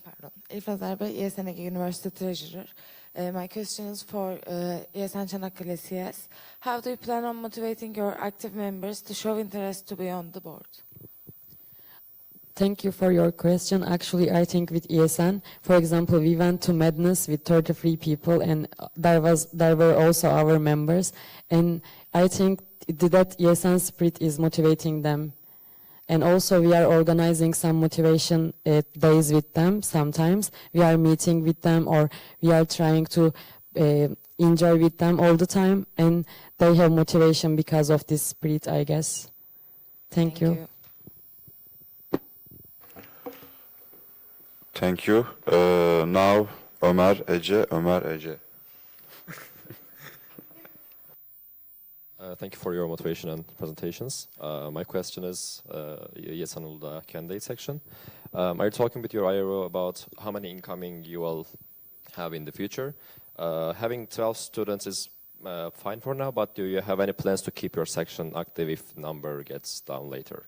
pardon. Elif Nazer Bey, ESN University Treasurer. My question is for ESN Çanakkale CS. How do you plan on motivating your active members to show interest to be on the board? Thank you for your question. Actually, I think with ESN, for example, we went to Madness with 33 people, and there were also our members. And I think that ESN spirit is motivating them. And also, we are organizing some motivation days with them. Sometimes we are meeting with them, or we are trying to enjoy with them all the time, and they have motivation because of this spirit, I guess. Thank you. Thank you. Now Ömer Ece. Thank you for your motivation and presentations. My question is, ESN Uludağ candidate section. Are you talking with your IRO about how many incoming you will have in the future? Having 12 students is fine for now, but do you have any plans to keep your section active if number gets down later?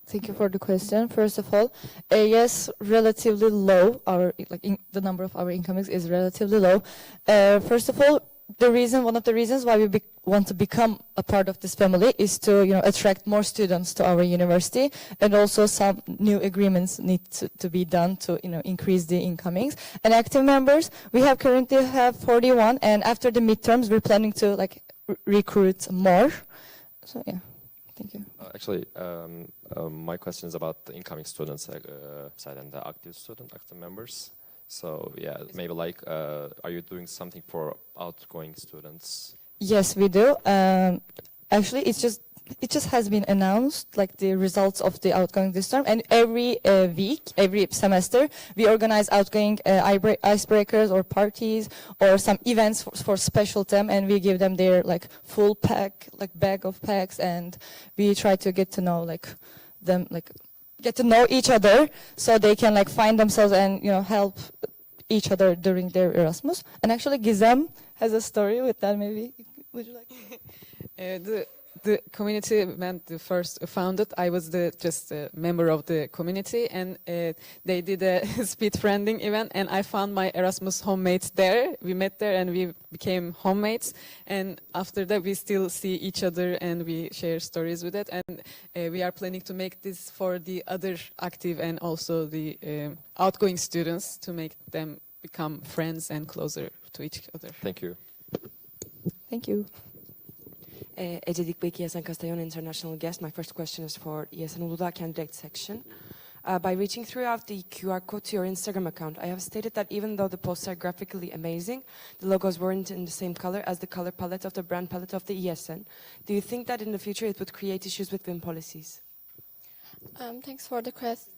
Thank you for the question. First of all, yes, relatively low. The number of our incomings is relatively low. First of all, one of the reasons why we want to become a part of this family is to, attract more students to our university, and also some new agreements need to be done to, increase the incomings. And active members, we currently have 41, and after the midterms, we're planning to recruit more. So yeah, thank you. Actually, my question is about the incoming students side and the active members. So yeah, maybe are you doing something for outgoing students? Yes, we do. Actually, it just has been announced, the results of the outgoing this term, and every week, every semester, we organize outgoing icebreakers or parties or some events for special them, and we give them their full pack, bag of packs, and we try to get to know them, get to know each other, so they can find themselves and help each other during their Erasmus. And actually, Gizem has a story with that. Maybe would you like? The community when the first founded, I was just a member of the community, and they did a speed friending event, and I found my Erasmus homemates there. We met there and we became homemates, and after that we still see each other and we share stories with it, and we are planning to make this for the other active and also the outgoing students to make them become friends and closer to each other. Thank you. Thank you. Ece Dikbek, ESN Castellón International Guest. My first question is for ESN Uludağ candidate section. By reaching throughout the QR code to your Instagram account, I have stated that even though the posts are graphically amazing, the logos weren't in the same color as the color palette of the brand palette of the ESN. Do you think that in the future it would create issues with WIM policies? Thanks for the question.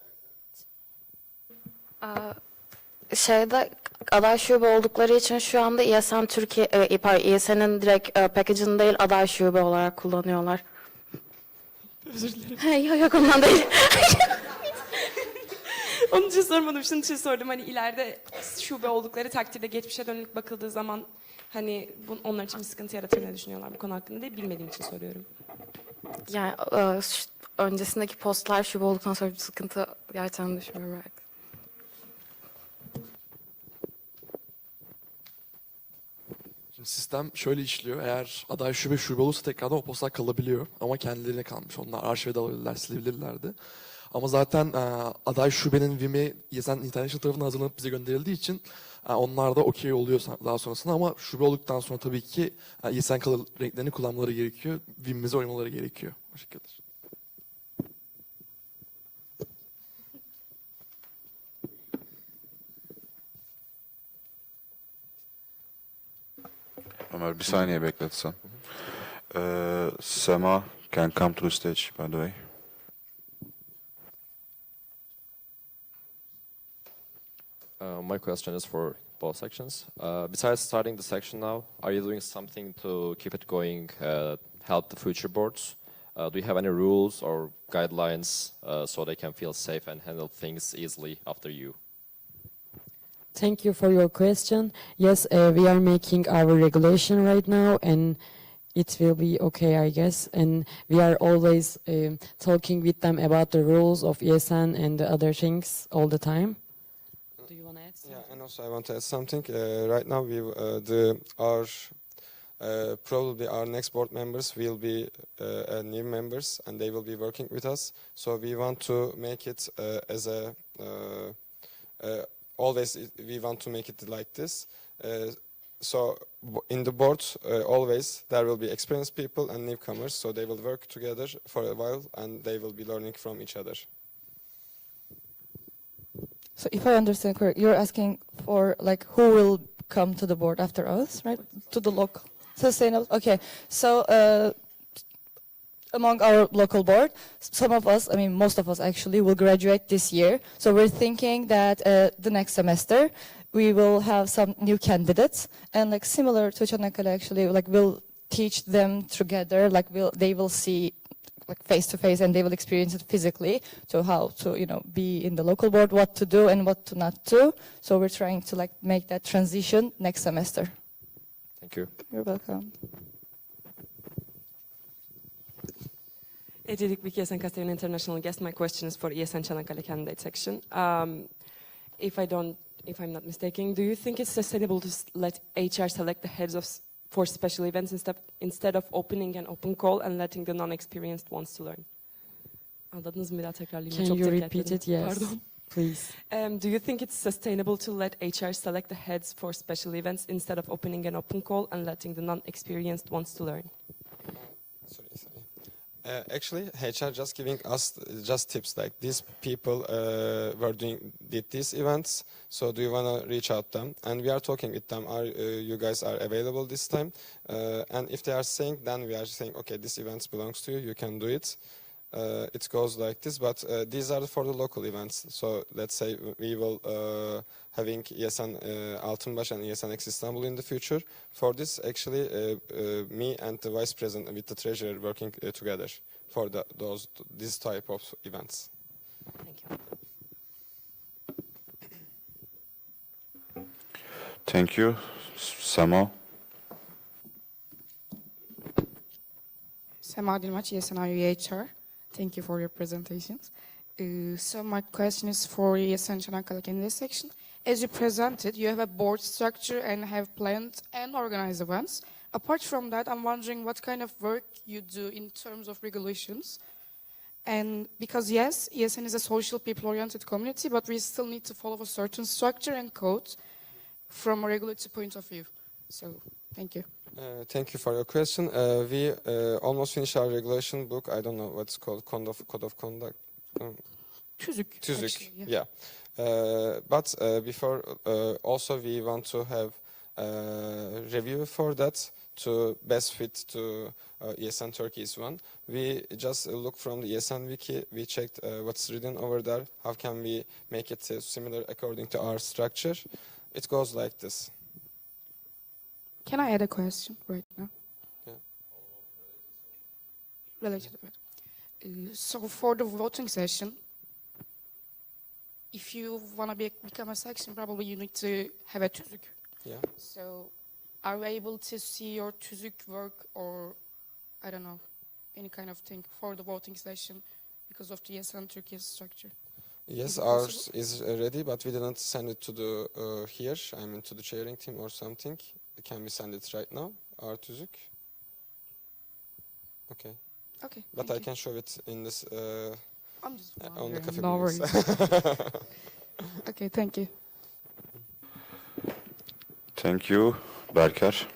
Şeyde aday şube oldukları için şu anda ESN Türkiye, ESN'in direkt package'ını değil aday şube olarak kullanıyorlar. Özür dilerim. Yok ondan değil. Onun için sormadım, şunun için sordum. Hani ileride şube oldukları takdirde geçmişe dönük bakıldığı zaman hani onlar için bir sıkıntı yaratır ne düşünüyorlar bu konu hakkında değil, bilmediğim için soruyorum. Yani öncesindeki postlar şube olduktan sonra bir sıkıntı gerçekten düşünmüyorum belki. Şimdi sistem şöyle işliyor. Eğer aday şube olursa tekrardan o postlar kalabiliyor. Ama kendilerine kalmış. Onlar arşive de alabilirler, silebilirlerdi. Ama zaten aday şubenin VIM'i ESN International tarafından hazırlanıp bize gönderildiği için onlar da okey oluyor daha sonrasında. Ama şube olduktan sonra tabii ki ESN color renklerini kullanmaları gerekiyor. VIM'imize oymaları gerekiyor. O şekilde. Ömer bir saniye bekletsen. Sema can come to the stage by the way. My question is for both sections. Besides starting the section now, are you doing something to keep it going, help the future boards? Do you have any rules or guidelines so they can feel safe and handle things easily after you? Thank you for your question. Yes, we are making our regulation right now, and it will be okay, I guess. And we are always talking with them about the rules of ESN and the other things all the time. Do you want to add something? Yeah, and also I want to add something. Right now, probably our next board members will be new members, and they will be working with us. So we want to make it as a always we want to make it like this. So in the board, always there will be experienced people and newcomers. So they will work together for a while, and they will be learning from each other. So if I understand correct, you're asking for like who will come to the board after us, right? To the local sustainable. Okay, so among our local board, some of us, I mean most of us actually, will graduate this year. So we're thinking that the next semester we will have some new candidates, and like similar to Çanakkale actually, like we'll teach them together. Like they will see like face to face, and they will experience it physically to how to be in the local board, what to do and what to not do. So we're trying to like make that transition next semester. Thank you. You're welcome. Ece Dikvik, ESN Castellan International Guest. My question is for ESN Çanakkale candidate section. If I'm not mistaken, do you think it's sustainable to let HR select the heads for special events instead of opening an open call and letting the non-experienced ones to learn? Anladınız mı? Bir daha tekrarlayayım. Can Çok you tekrar repeat etmedim. it? Yes, Pardon. please. Do you think it's sustainable to let HR select the heads for special events instead of opening an open call and letting the non-experienced ones to learn? Sorry. Actually, HR just giving us just tips like these people did these events. So do you want to reach out them? And we are talking with them. You guys are available this time? And if they are saying, then we are saying, okay, this event belongs to you. You can do it. It goes like this, but these are for the local events. So let's say we will having ESN Altınbaş and ESN X Istanbul in the future. For this, actually, me and the vice president with the treasurer working together for this type of events. Thank you. Thank you. Sema. Sema Dilmaç, ESN HR. Thank you for your presentations. So my question is for ESN Çanakkale candidate section. As you presented, you have a board structure and have planned and organized events. Apart from that, I'm wondering what kind of work you do in terms of regulations. And because yes, ESN is a social people-oriented community, but we still need to follow a certain structure and code from a regulatory point of view. So thank you. Thank you for your question. We almost finished our regulation book. I don't know what's called, Code of Conduct. Tüzük. Tüzük, actually, yeah. But before, also we want to have review for that to best fit to ESN Turkey's one. We just look from the ESN wiki, we checked what's written over there, how can we make it similar according to our structure. It goes like this. Can I add a question right now? Yeah. Related to it. So for the voting session, if you want to become a section, probably you need to have a tüzük. Yeah. So are we able to see your tüzük work or, I don't know, any kind of thing for the voting session because of the ESN Turkey structure? Yes, Is it ours possible? is ready, but we didn't send it to the here. I mean to the chairing team or something. Can we send it right now? Our tüzük. Okay. Okay. But thank I can show it in this I'm just on the wondering, coffee no breaks. worries. Okay, thank you. Thank you, Berker.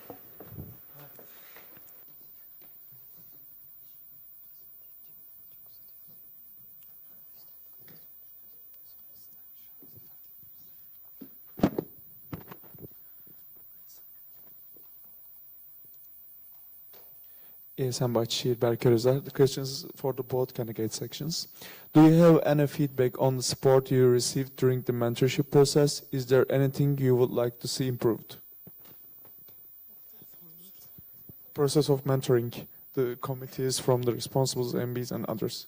ESN Bahçeşehir Berker Özer. The questions for the both candidate sections. Do you have any feedback on the support you received during the mentorship process? Is there anything you would like to see improved? Process of mentoring the committees from the responsible MBs and others.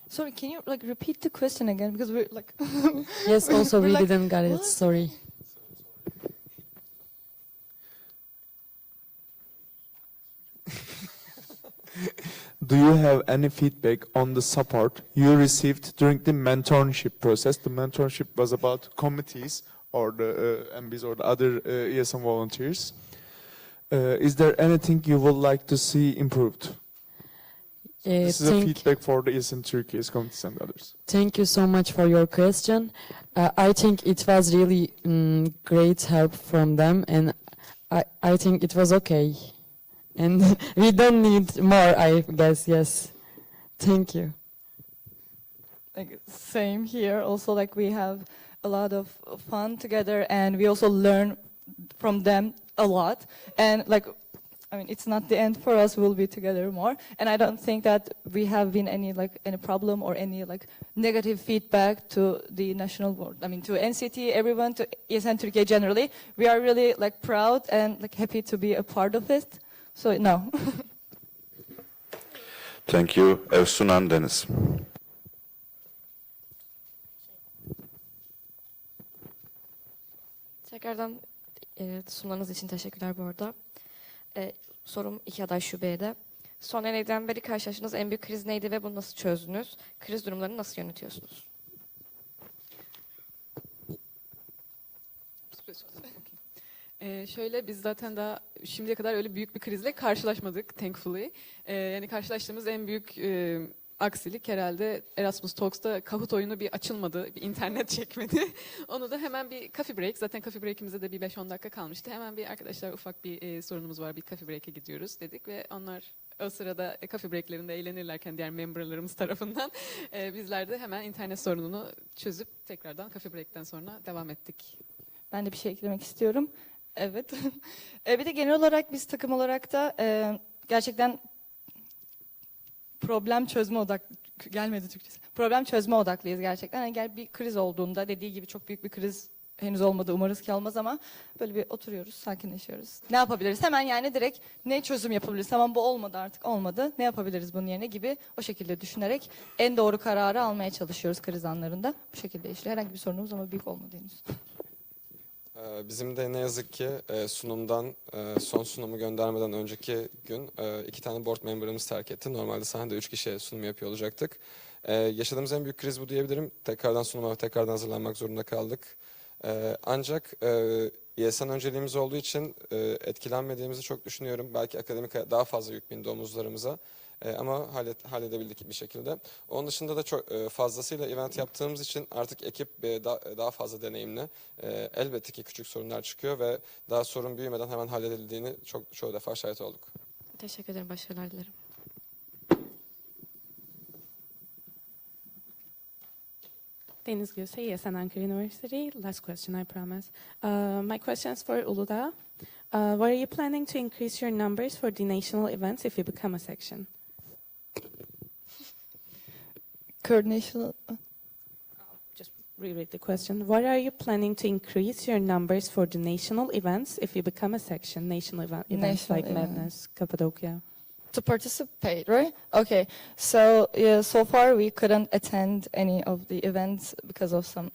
Sorry, can you like repeat the question again? Because we're like. Yes, also we're we like, didn't get it, what? sorry. Do you have any feedback on the support you received during the mentorship process? The mentorship was about committees or the MBs or the other ESM volunteers. Is there anything you would like to see improved? This is a feedback for the ESM Turkey's committees and others. Thank you so much for your question. I think it was really great help from them, and I think it was okay. And we don't need more, I guess, yes. Thank you. Like same here. Also, like we have a lot of fun together, and we also learn from them a lot. And like, I mean, it's not the end for us. We'll be together more. And I don't think that we have been any problem or any like negative feedback to the national board. I mean, to NCT, everyone, to ESN Turkey generally. We are really like proud and like happy to be a part of it. So no. Thank you, Evsunan Deniz. Tekrardan sunmanız için teşekkürler bu arada. Sorum iki aday şubeye de. Son deneyden beri karşılaştığınız en büyük kriz neydi ve bunu nasıl çözdünüz? Kriz durumlarını nasıl yönetiyorsunuz? Şöyle biz zaten daha şimdiye kadar öyle büyük bir krizle karşılaşmadık thankfully. Yani karşılaştığımız en büyük aksilik herhalde Erasmus Talks'ta Kahoot oyunu bir açılmadı, bir internet çekmedi. Onu da hemen bir coffee break, zaten coffee break'imize de bir 5-10 dakika kalmıştı. Hemen bir arkadaşlar ufak bir sorunumuz var, bir coffee break'e gidiyoruz dedik ve onlar o sırada coffee break'lerinde eğlenirlerken diğer memberlarımız tarafından bizler de hemen internet sorununu çözüp tekrardan coffee break'ten sonra devam ettik. Ben de bir şey eklemek istiyorum. Evet. Bir de genel olarak biz takım olarak da gerçekten problem çözme gelmedi Türkçesi. Problem çözme odaklıyız gerçekten. Yani gel bir kriz olduğunda dediği gibi çok büyük bir kriz henüz olmadı. Umarız ki olmaz ama böyle bir oturuyoruz, sakinleşiyoruz. Ne yapabiliriz? Hemen yani direkt ne çözüm yapabiliriz? Tamam bu olmadı artık olmadı. Ne yapabiliriz bunun yerine gibi o şekilde düşünerek en doğru kararı almaya çalışıyoruz kriz anlarında. Bu şekilde işliyor. Herhangi bir sorunumuz ama büyük olmadı henüz. Bizim de ne yazık ki sunumdan son sunumu göndermeden önceki gün 2 tane board member'ımız terk etti. Normalde sahnede 3 kişiye sunum yapıyor olacaktık. Yaşadığımız en büyük kriz bu diyebilirim. Tekrardan sunuma ve tekrardan hazırlanmak zorunda kaldık. Ancak ESN önceliğimiz olduğu için etkilenmediğimizi çok düşünüyorum. Belki akademik daha fazla yük bindi omuzlarımıza. Ama halledebildik bir şekilde. Onun dışında da çok fazlasıyla event yaptığımız için artık ekip daha fazla deneyimli. Elbette ki küçük sorunlar çıkıyor ve daha sorun büyümeden hemen halledildiğini çoğu defa şahit olduk. Teşekkür ederim. Başarılar dilerim. Deniz Gülse, ESN Ankara University. Last question, I promise. My question is for Uludağ. What are you planning to increase your numbers for the national events if you become a section? Coordination. Just reread the question. What are you planning to increase your numbers for the national events if you become a section? National events National like event. Madness, Cappadocia. To participate, right? Okay. So yeah, so far we couldn't attend any of the events because of some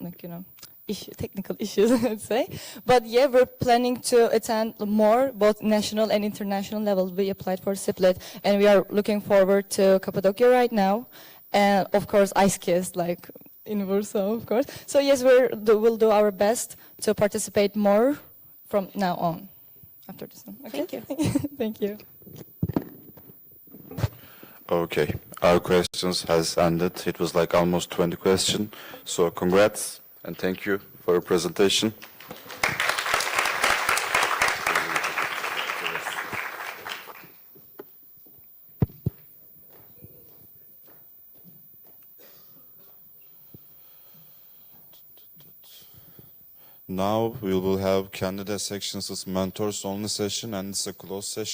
technical issues, let's say. But yeah, we're planning to attend more, both national and international level. We applied for Split, and we are looking forward to Cappadocia right now, and of course Ice Kiss, like in Warsaw, of course. So yes, we'll do our best to participate more from now on. After this one. Okay? Thank you. Thank you. Okay, our questions has ended. It was like almost 20 questions. So congrats and thank you for your presentation. Now we will have candidate sections as mentors only session, and it's a closed session.